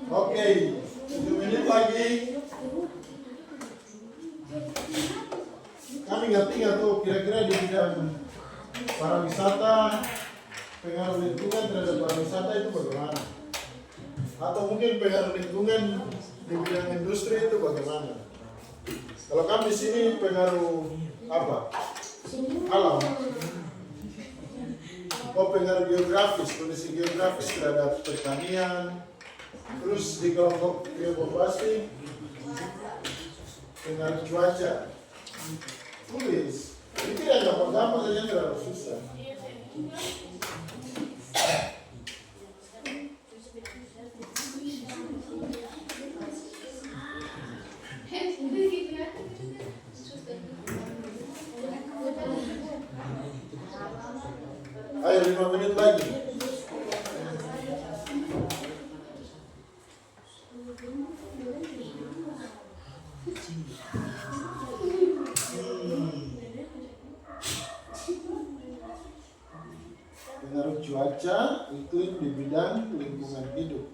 Oke, 7 menit lagi. Kami ingat-ingat tuh kira-kira di bidang pariwisata, pengaruh lingkungan terhadap pariwisata itu bagaimana? Atau mungkin pengaruh lingkungan di bidang industri itu bagaimana? Kalau kami di sini pengaruh apa? Alam. Oh, pengaruh geografis, kondisi geografis terhadap pertanian. Terus di kelompok bombastik pengaruh cuaca. Tulis. Ini tidak gampang-gampang saja, terlalu susah. Ayo 5 menit lagi. Pengaruh cuaca, iklim di bidang lingkungan hidup.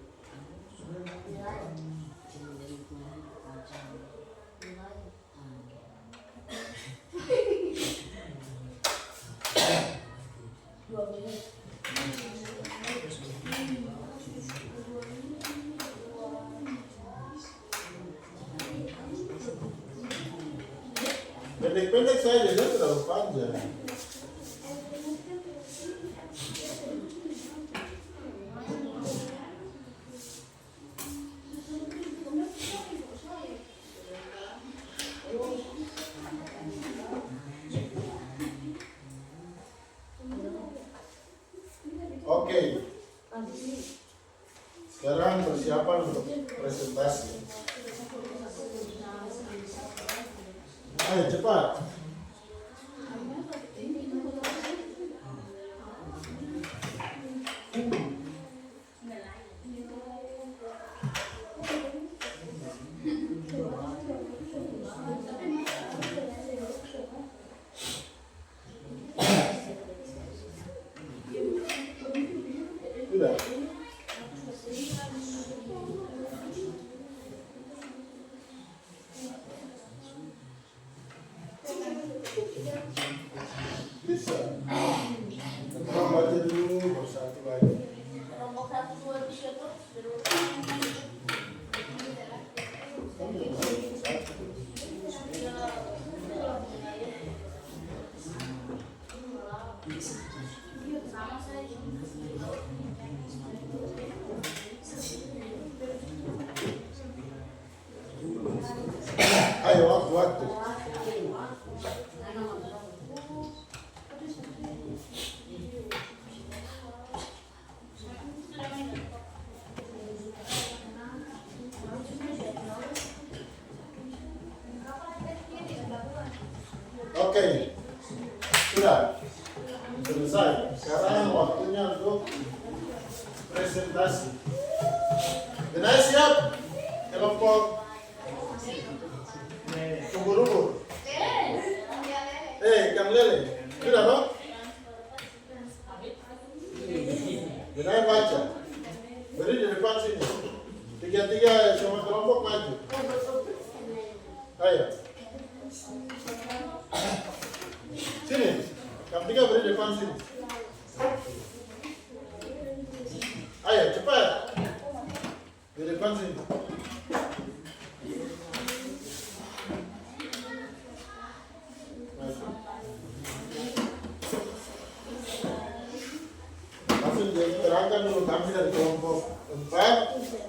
Pendek-pendek saja, dia terlalu panjang. Oke. Sekarang persiapan untuk presentasi. Ayo cepat. Sudah. Bisa. Kita baca dulu baru satu lagi. Kelompok 1, 2, 3 tuh Kamu jangan baca satu. sama saja. Ayo waktu. Oke, sudah selesai. Sekarang waktunya untuk presentasi. Benar siap? Kelompok ubur-ubur. Ikan lele. Sudah dong? Benar baca. Beri di depan sini. Tiga-tiga semua kelompok maju. Ayo. Sini. Kamu tiga beri di depan sini. Ayo cepat. Di depan sini. Langsung diterangkan dulu kami dari kelompok 4.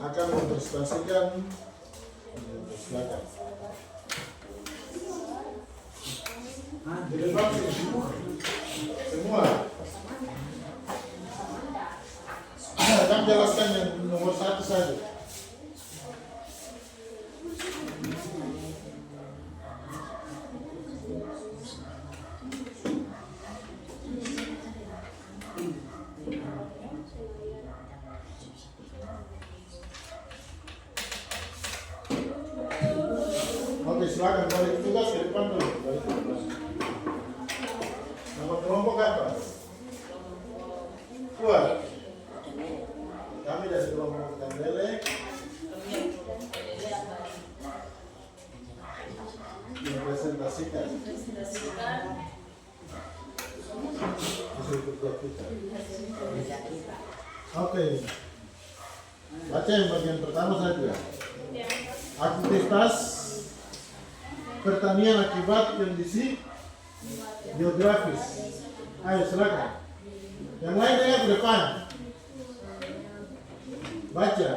Akan mempresentasikan silakan. Di depan sini. Semua. Kami jelaskan yang nomor 1 saja. Oke, silakan balik tugas ke depan dulu. Balik ke depan. Nama kelompok apa? Kuat. Kami dari kelompok ikan lele. Dipresentasikan. Hasil kerja kita. Oke. Baca yang bagian pertama saja. Aktivitas pertanian akibat kondisi geografis. Ayo silakan. Yang lain dengar ke depan. Baca.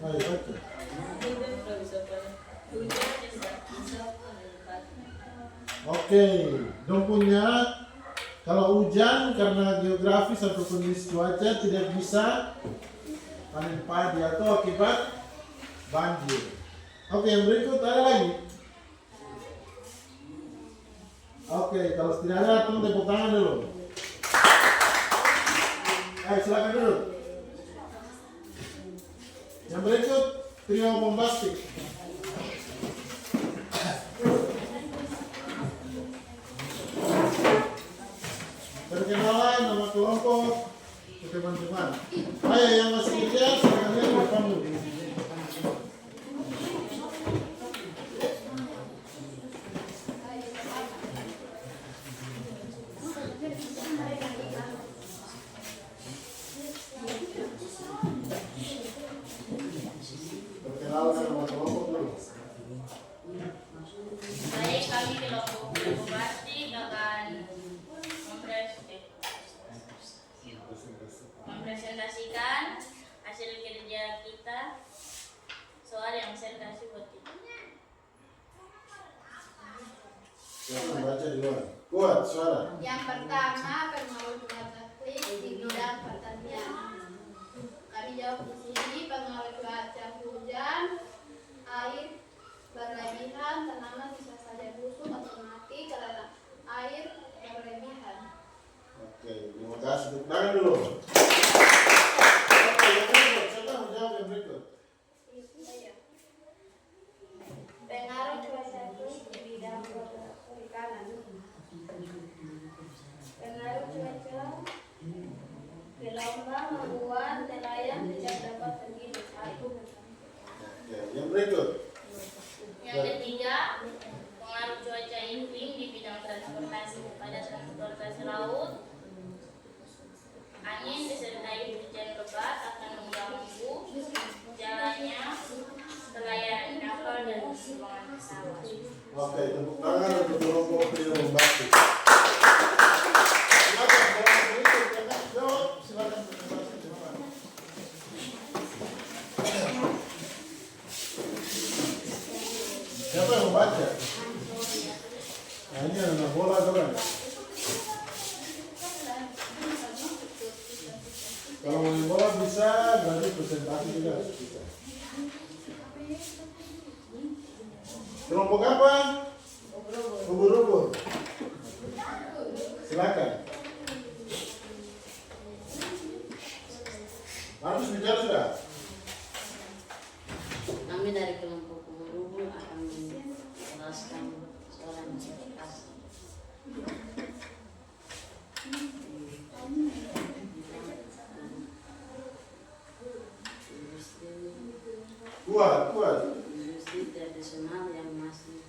Ayo baca. Oke, dong punya kalau hujan karena geografis atau kondisi cuaca tidak bisa panen padi atau akibat banjir. Oke, yang berikut ada lagi. Oke, kalau tidak ada tolong tepuk tangan dulu. Ayo silakan dulu. Yang berikut trio bombastik. Perkenalan nama kelompok teman-teman. Ayo yang masih kerja silakan di depan dulu. Perkenalan nama kelompok dulu. Baik, kami kelompok bombastik akan mempresentasikan hasil kerja kita, soal yang saya kasih buat kita. Yang membaca di luar. Kuat suara. Yang pertama, pengawal klik di bidang pertanian. Kami jawab di sini, pengaruh cuaca hujan, air berlebihan, tanaman bisa saja busuk atau mati karena air berlebihan. Oke, terima kasih. Tepuk tangan dulu. Oke, yang berikut. Siapa yang menjawab yang berikut? Pengaruh cuaca di bidang perikanan. Pengaruh cuaca gelombang membuat nelayan tidak dapat pergi di air. Oke, yang berikut. Yang ketiga, pengaruh cuaca iklim di bidang transportasi pada transportasi laut. Angin disertai hujan lebat akan mengganggu jalannya pelayaran kapal dan penerbangan pesawat. Oke, tepuk tangan untuk kelompok trio bombastik. Silakan, kelompok berikut yang akan jawab. Silakan presentasi di depan. Siapa yang membaca? Nah, ini ada bola orang. Kalau main bola bisa, berarti presentasi juga harus bisa. Kelompok apa? Ubur-ubur. Silakan. Harus bicara sudah. Kami dari kelompok ubur-ubur akan menjelaskan soal investasi. Kuat. Industri tradisional yang masih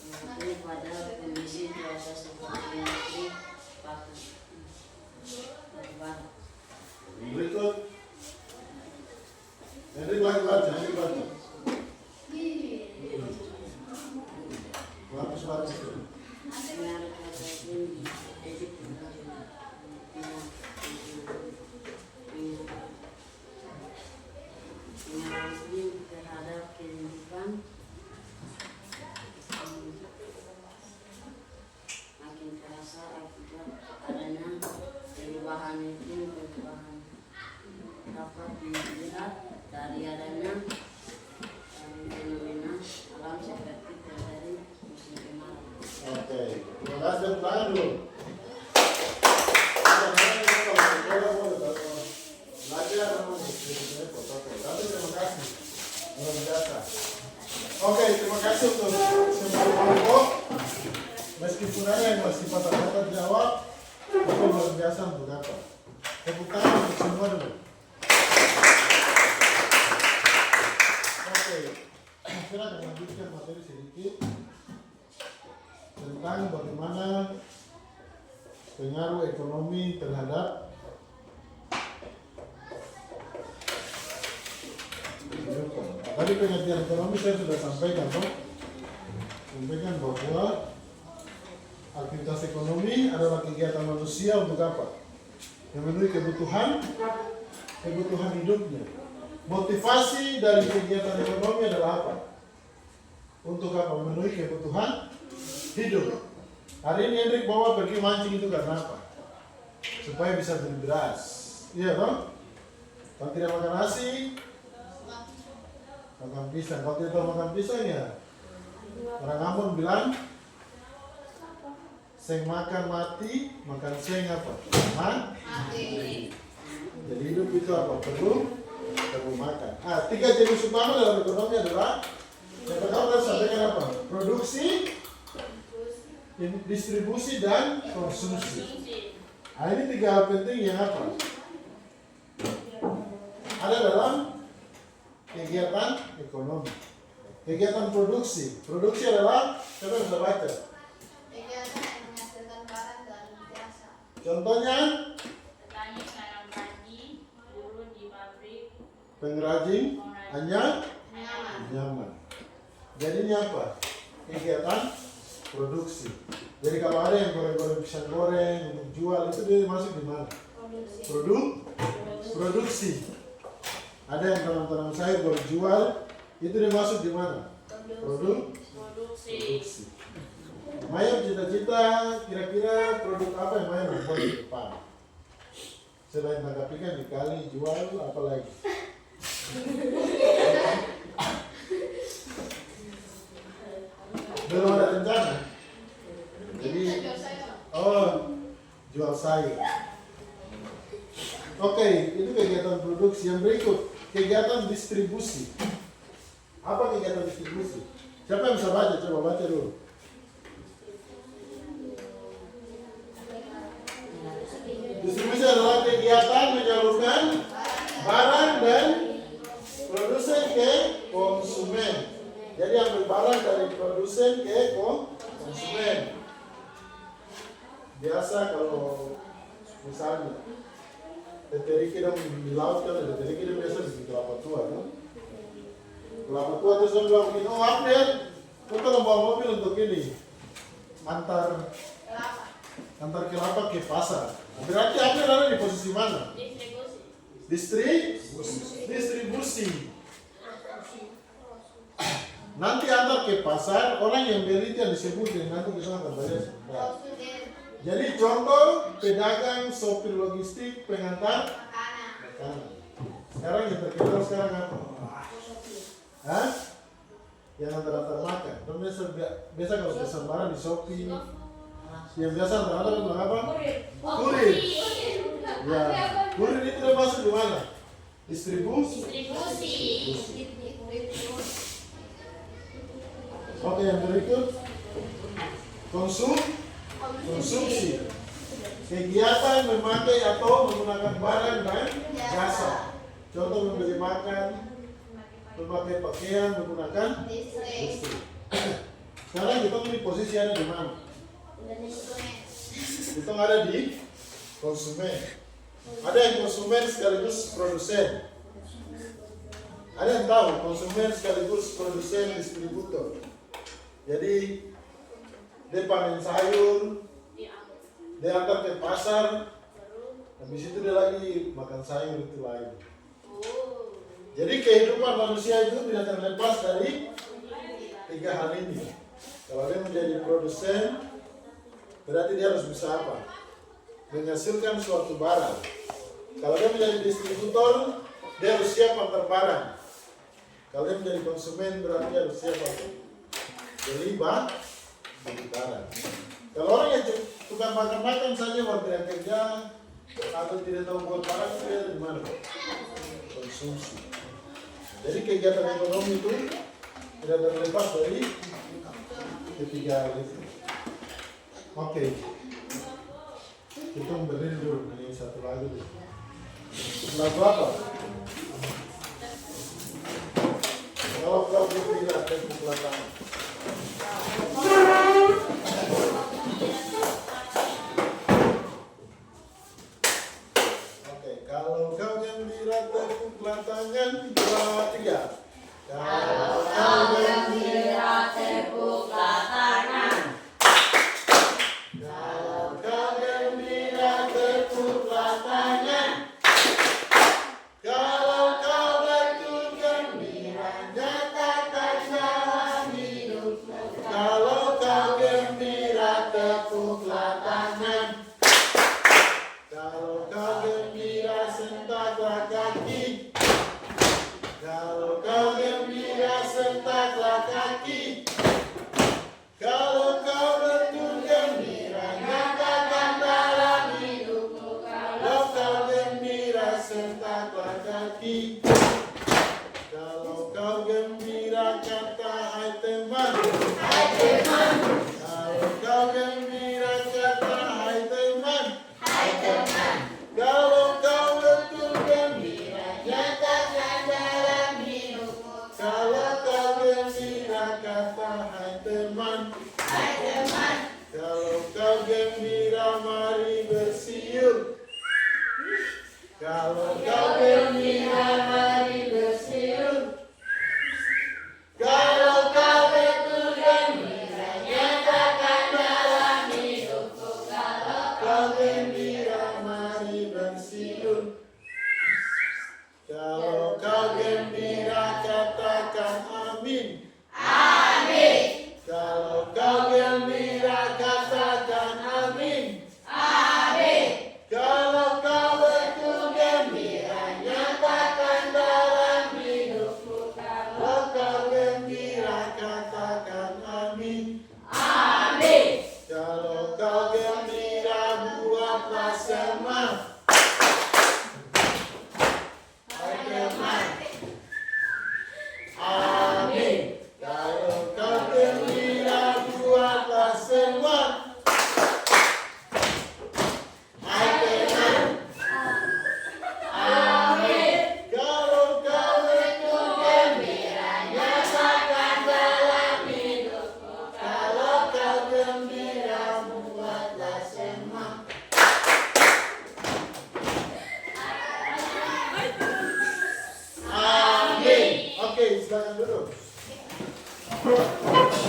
mengakui pada kondisi cuaca seperti industri pakan. Berikut. Hendrik baca. Bagus. Terhadap kehidupan makin terasa akibat adanya perubahan iklim. Perubahan dapat dilihat dari adanya fenomena alam seperti terjadi musim kemarau. Oke. Terima kasih. Tangan dulu. Oke, terima kasih untuk semua kelompok. Meskipun ada yang masih patah-patah jawab, itu luar biasa untuk apa? Tepuk tangan untuk semua dulu. Oke, kita akan lanjutkan materi sedikit tentang bagaimana pengaruh ekonomi terhadap kehidupan. Tadi pengertian ekonomi saya sudah sampaikan, bahwa aktivitas ekonomi adalah kegiatan manusia untuk apa? Memenuhi kebutuhan hidupnya. Motivasi dari kegiatan ekonomi adalah apa? Untuk apa? Memenuhi kebutuhan hidup. Hari ini Hendrik bawa pergi mancing itu karena apa? Supaya bisa beli beras. Iya toh? Kalau tidak makan nasi, makan pisang. Kalau tidak makan pisang ya, orang Ambon bilang, seng makan mati, makan seng apa? Mati. Jadi hidup itu apa? Perlu makan. 3 jenis utama dalam ekonomi adalah yang pertama tadi sampaikan apa? Produksi, distribusi, dan konsumsi. Ini 3 hal penting yang apa? Ada dalam kegiatan ekonomi. Kegiatan produksi. Produksi adalah, siapa bisa baca? Kegiatan yang menghasilkan barang dan jasa. Contohnya? Petani menanam padi, buruh di pabrik, Pengrajin hanya Nyaman. nyaman. Jadinya apa? Kegiatan produksi. Jadi kalau ada yang goreng-goreng pisang goreng untuk jual, itu dia masuk di mana? Produksi. Ada yang tanam-tanam sayur baru jual, itu dia masuk di mana? Produksi. Maya cita-cita kira-kira produk apa yang Maya mau buat di depan? Selain tangkap ikan di kali jual, apa lagi? Belum ada rencana. Jadi, jual sayur. Oke, itu kegiatan produksi. Yang berikut, kegiatan distribusi. Apa kegiatan distribusi? Siapa yang bisa baca? Coba baca dulu. Distribusi adalah kegiatan menyalurkan barang dan produsen ke konsumen. Jadi ambil barang dari produsen ke konsumen. Biasa kalau misalnya teteri kita di laut kan, teteri kita biasa di kelapa tua kan. Kelapa tua terus dia bilang begini, oh Abner, kau kalau bawa mobil untuk ini antar kelapa ke pasar. Berarti Abner ada di posisi mana? Distribusi. Nanti antar ke pasar, orang yang beli itu yang disebut dengan nanti kita akan bayar sebentar. Jadi contoh pedagang, sopir logistik, pengantar makanan. Sekarang yang terkenal sekarang apa? Hah? Yang antar-antar makan. Dan biasa kalau pesan barang di Shopee, yang biasa antar-antar bilang apa? Kurir. Ya, kurir itu udah masuk di mana? Distribusi. Oke, yang berikut konsumsi. Kegiatan memakai atau menggunakan barang dan jasa. Contoh membeli makan, memakai pakaian, menggunakan listrik. Sekarang kita ini posisi ada di mana? Kita ada di konsumen. Ada yang konsumen sekaligus produsen. Ada yang tahu konsumen sekaligus produsen distributor. Jadi dia panen sayur, dia antar ke pasar, habis itu dia lagi makan sayur itu lagi. Jadi kehidupan manusia itu tidak terlepas dari 3 hal ini. Kalau dia menjadi produsen, berarti dia harus bisa apa? Menghasilkan suatu barang. Kalau dia menjadi distributor, dia harus siap antar barang. Kalau dia menjadi konsumen, berarti dia harus siap apa? Beli barang. Kalau orang yang tukang makan-makan saja, waktu dia kerja atau tidak tahu buat barang, itu dia di mana? Konsumsi. Jadi kegiatan ekonomi itu tidak terlepas dari ketiga hal itu. Oke. Kita berdiri dulu, ini satu lagi dulu. Lagu apa? Kalau kau tidak tepuk tangan. Oke, kalau kau gembira tepuklah tangan 2, 3. Kalau kau gembira tepuklah tangan. Kalau kau gembira tepuklah tangan. Kalau kau betul gembira nyatakan dalam hidupmu. Kalau kau gembira tepuklah tangan. Kalau kau gembira sentaklah kaki. Kalau kau gembira sentaklah kaki. Kalau kau betul gembira nyatakan dalam hidupmu. Kalau kau gembira sentaklah kaki. Kalau kau gembira kata hai teman. Hai teman. Kalau kau gembira kata hai teman. Hai teman. Kalau kau betul gembira nyatakan dalam hidupmu. Kalau kau gembira kata hai teman. Hai teman. Kalau kau gembira mari bersiul. Kalau kau gembira mari bersiul. Kalau kau betul gembira nyatakan dalam hidupmu. Kalau kau gembira mari bersiul. Kalau kau gembira katakan amin. Amin. Kalau kau gembira katakan amin. Amin. Kalau kau betul gembira nyatakan dalam hidupmu. Kalau kau gembira katakan amin. Amin. Kalau kau gembira buatlah semangat. Hai teman. Amin. Kalau kau gembira buatlah semangat. Hai teman. Amin. Kalau kau betul gembira nyatakan dalam hidupmu. Kalau kau gembira buatlah semangat. Amin. Oke, silakan duduk.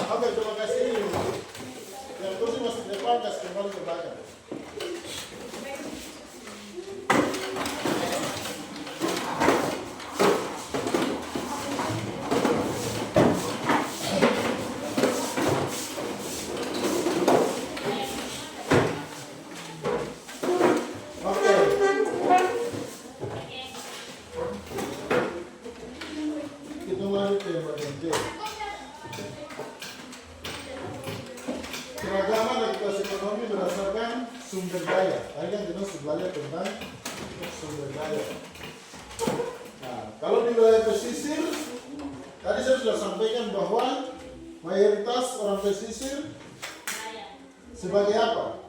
Oke, terima kasih. Yang kursi masuk ke depan, kasih kembali ke belakang. sumber daya. Tadi kan kita sudah belajar tentang sumber daya. Nah, kalau di wilayah pesisir, tadi saya sudah sampaikan bahwa mayoritas orang pesisir sebagai apa?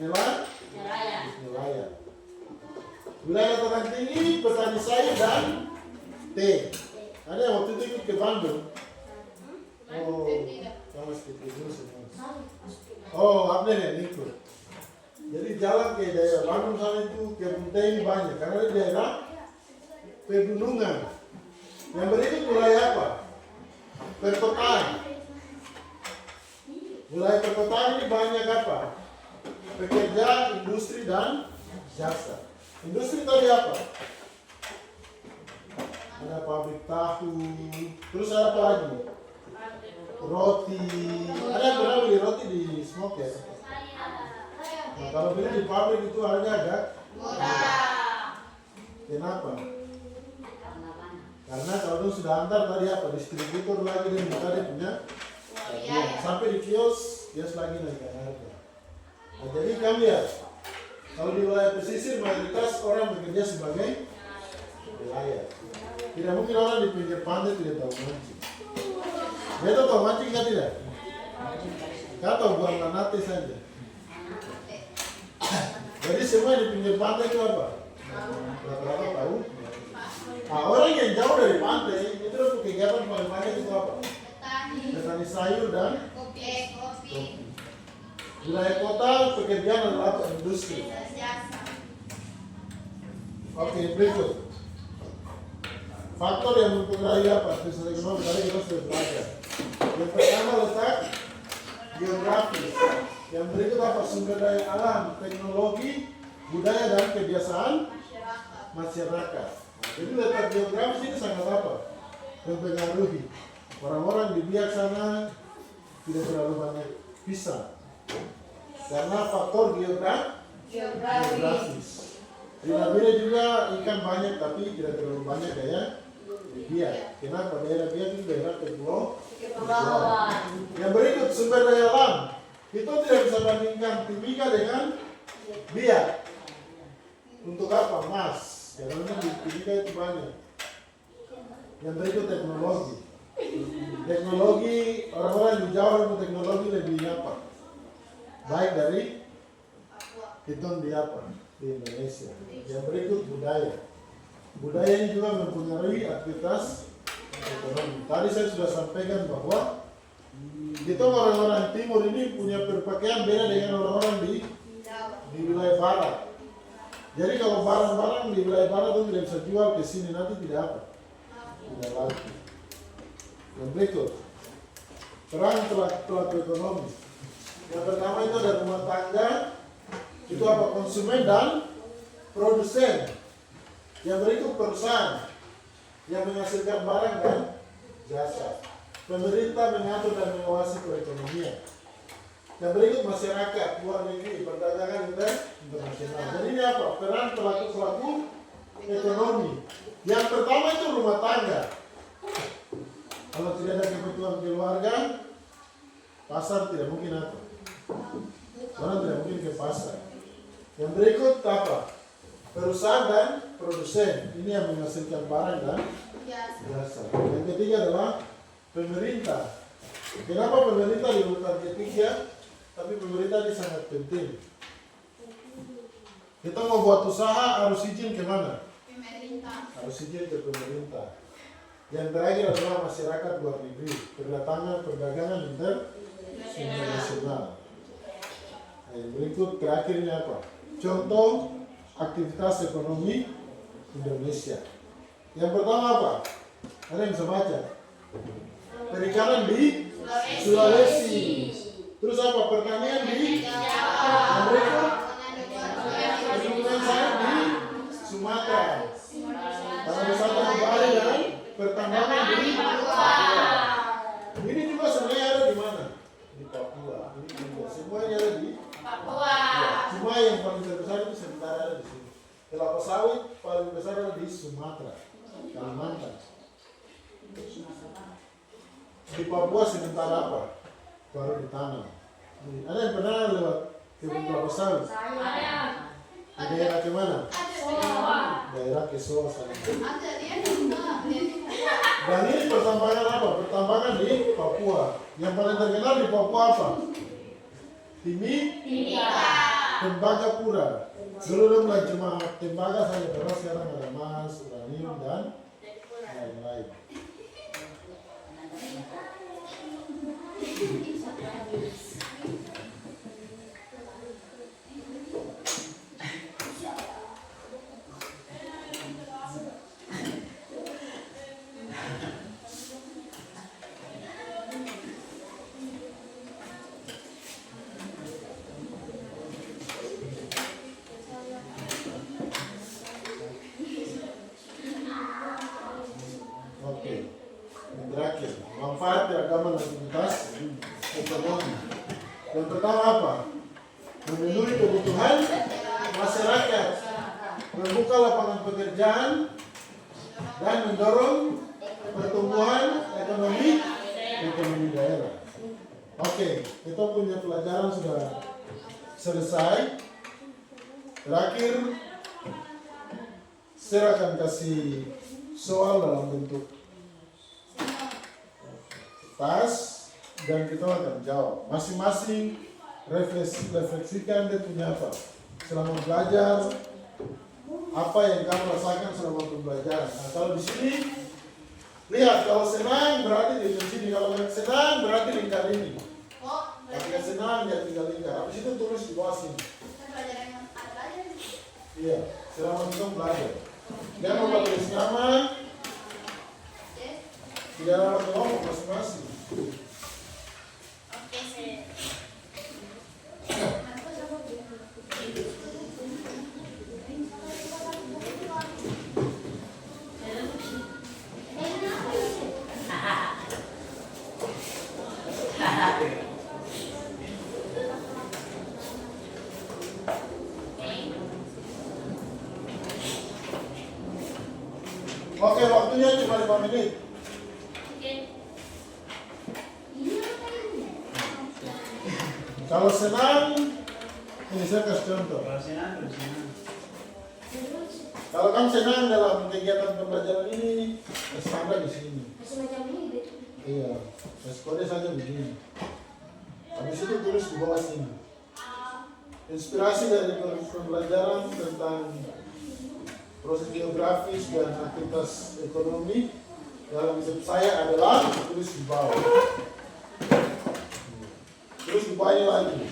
Nelayan. Wilayah dataran tinggi petani sayur dan teh. Ada yang waktu itu ikut ke Bandung. Oh, sama seperti itu semua. Oh, Abner yang ikut. Jadi jalan ke daerah Bandung sana itu kebun teh ini banyak karena di daerah pegunungan. Yang berikut wilayah apa? Perkotaan. Wilayah perkotaan ini banyak apa? Pekerja, industri dan jasa. Industri tadi apa? Ada pabrik tahu, terus ada apa lagi? Roti. Ada yang pernah beli roti di Smoke ya? Nah, kalau beli di pabrik itu harga agak murah. Kenapa? Karena kalau itu sudah antar tadi apa? Distributor lagi dan minta dia punya sampai di kios lagi naikkan harga. Nah, jadi kami lihat kalau di wilayah pesisir mayoritas orang bekerja sebagai nelayan. Tidak mungkin orang di pinggir pantai tidak tahu mancing. Dia tahu mancing kan tidak? Kau tahu buang lanate saja. Jadi semua di pinggir pantai itu apa? Rata-rata tahu. Nah, orang yang jauh dari pantai itu kegiatan paling banyak itu apa? Petani sayur dan kopi. Wilayah kota pekerjaan adalah industri. Oke, berikut. Faktor yang mempengaruhi apa? Aktivitas ekonomi tadi kita sudah belajar. Yang pertama letak geografis. Yang berikut apa? Sumber daya alam, teknologi, budaya dan kebiasaan masyarakat. Nah, jadi letak geografis ini sangat apa? Mempengaruhi. Orang-orang di biak sana tidak terlalu banyak pisang. Karena faktor geografis. Di Labira juga ikan banyak tapi tidak terlalu banyak kayak di biak. Kenapa? Daerah biak itu daerah kepulauan. Yang berikut sumber daya alam. Kita tidak bisa bandingkan Timika dengan biak. Untuk apa? Emas. Karena di Timika itu banyak. Yang berikut teknologi. Teknologi orang-orang di Jawa dengan teknologi lebih apa? Baik dari hitung di apa? Di Indonesia. Yang berikut budaya. Budaya ini juga mempengaruhi aktivitas ekonomi. Tadi saya sudah sampaikan bahwa kita orang-orang timur ini punya berpakaian beda dengan orang-orang di wilayah barat. Jadi kalau barang-barang di wilayah barat itu tidak bisa jual ke sini nanti tidak apa? Tidak laku. Yang berikut, peran pelaku ekonomi. Yang pertama itu ada rumah tangga, itu apa? Konsumen dan produsen. Yang berikut perusahaan yang menghasilkan barang dan jasa. Pemerintah mengatur dan mengawasi perekonomian. Yang berikut masyarakat, luar negeri, perdagangan internasional. Jadi ini apa? Peran pelaku ekonomi. Yang pertama itu rumah tangga. Kalau tidak ada kebutuhan keluarga, pasar tidak mungkin apa? Orang tidak mungkin ke pasar. Yang berikut apa? Perusahaan dan produsen. Ini yang menghasilkan barang dan jasa. Yang ketiga adalah pemerintah. Kenapa pemerintah di urutan ketiga? Tapi pemerintah ini sangat penting. Kita mau buat usaha harus izin kemana? Pemerintah. Harus izin ke pemerintah. Yang terakhir adalah masyarakat luar negeri, perdagangan internasional. Nah, yang berikut terakhirnya apa? Contoh aktivitas ekonomi Indonesia. Yang pertama apa? Ada yang bisa baca? Perikanan di Sulawesi. Terus apa? Pertanian di yang berikut? Perkebunan sawit di Sumatera. Pariwisata di Bali dan pertambangan di Papua. Ini juga sebenarnya ada di mana? Di Papua. Ini juga semuanya ada di Papua. Ya, cuma yang paling terbesar itu sementara ada di sini. Kelapa sawit paling besar ada di Sumatera, Kalimantan. Di Papua sementara apa? Baru ditanam. Ada yang pernah lewat Kebun kelapa sawit. Di daerah ke mana? Daerah Kesoa sana. Ada dia juga. Dan ini pertambangan apa? Pertambangan di Papua. Yang paling terkenal di Papua apa? Tembagapura. Dulu mulai cuma tembaga saja, terus sekarang ada emas, uranium dan lain-lain. Oke, yang terakhir, manfaat beragama dan aktivitas ekonomi. Yang pertama apa? Memenuhi kebutuhan masyarakat, membuka lapangan pekerjaan, dan mendorong pertumbuhan ekonomi daerah. Oke, kita punya pelajaran sudah selesai. Terakhir, saya akan kasih soal dalam bentuk tas dan kita akan jawab. Masing-masing refleksikan dia punya apa selama belajar, apa yang kamu rasakan selama pembelajaran. Nah, kalau di sini lihat, kalau senang berarti di sini, kalau senang berarti lingkar ini. Kalau senang ya tinggal lingkar. Habis itu tulis di bawah sini. Iya, selama kita belajar. Jangan lupa tulis nama, tidak ada kelompok masing-masing. Oke, saya. Oke, waktunya cuma 5 menit. Oke. Kalau senang, ini saya kasih contoh. Kalau kamu senang dalam kegiatan pembelajaran ini, standar di sini. Iya, kode saja begini. Habis itu tulis di bawah sini. Inspirasi dari pembelajaran tentang proses geografis dan aktivitas ekonomi dalam hidup saya adalah tulis di bawah. Terus di bawah lagi.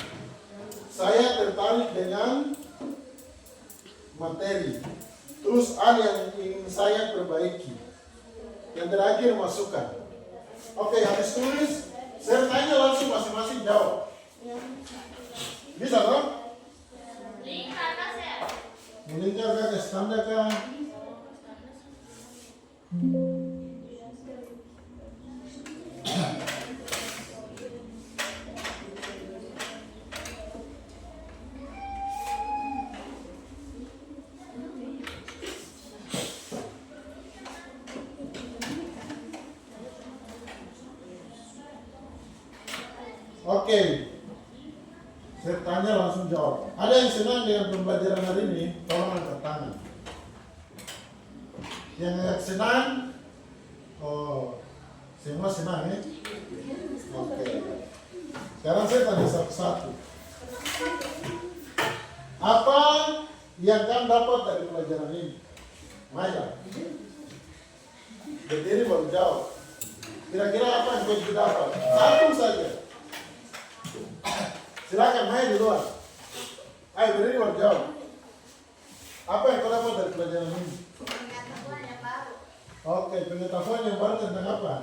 Saya tertarik dengan materi. Terus ada yang ingin saya perbaiki. Yang terakhir masukkan. Oke, habis tulis, saya tanya langsung masing-masing jawab. Bisa toh? Lingkar kah saya? Melingkar kah, ke standar kah? Oke, saya tanya langsung jawab. Ada yang senang dengan pembelajaran hari ini? Tolong angkat tangan. Yang senang? Oh, semua senang ya? Oke. Sekarang saya tanya satu-satu. Apa yang kamu dapat dari pelajaran ini? Maya. Berdiri baru jawab. Kira-kira apa yang kau dapat? Satu saja. Silakan Maya di luar. Ayo berdiri baru jawab. Apa yang kau dapat dari pelajaran ini? Pengetahuan yang baru. Oke, pengetahuan yang baru tentang apa?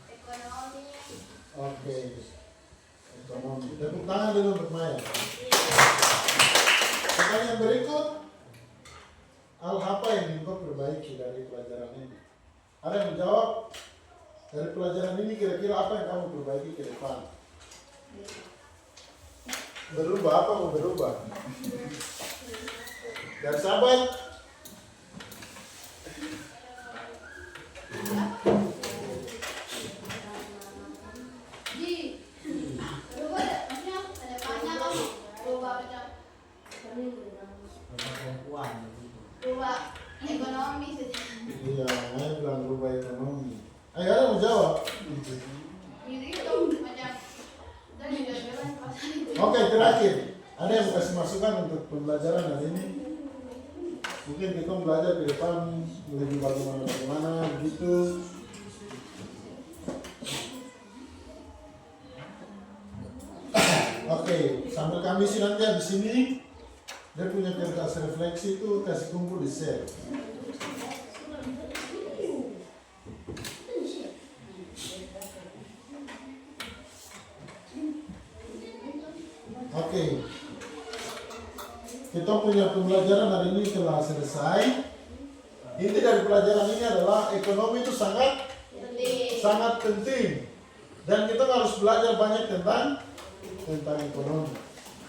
Ekonomi. Oke, ekonomi. Tepuk tangan dulu untuk Maya. Pertanyaan berikut, hal apa yang ingin kau perbaiki dari pelajaran ini? Ada yang menjawab, dari pelajaran ini kira-kira apa yang kamu perbaiki ke depan? Berubah apa mau berubah? Dan sahabat, Di. Berubah deh. Maksudnya ada banyak kamu. Berubah Ayo ada mau jawab. Ini itu macam dari jalan pasar itu. Oke, terakhir. Ada yang mau kasih masukan untuk pembelajaran hari ini? Mungkin kita belajar ke depan lebih bagaimana begitu. Oke, sambil kami isi nanti habis ini dia punya kertas refleksi itu kasih kumpul di share. Oke, kita punya pembelajaran hari ini telah selesai. Inti dari pelajaran ini adalah ekonomi itu sangat penting dan kita harus belajar banyak tentang ekonomi.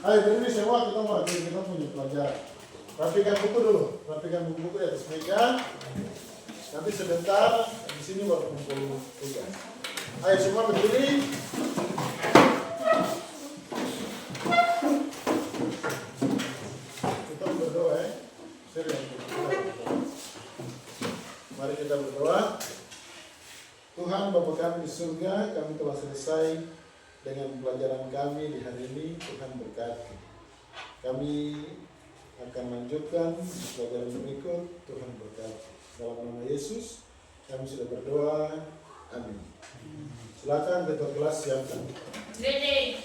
Ayo berdiri semua, kita mau akhiri kita punya pelajaran. Rapikan buku dulu, rapikan buku-buku di atas meja. Nanti sebentar di sini baru kumpul tugas. Ayo semua berdiri. Kita berdoa ya. Serius. Mari kita berdoa. Tuhan Bapa kami di surga, kami telah selesai dengan pelajaran kami di hari ini. Tuhan berkati. Kami akan lanjutkan pelajaran berikut. Tuhan berkati. Dalam nama Yesus kami sudah berdoa. Amin. Silakan ketua kelas siapkan. Ready.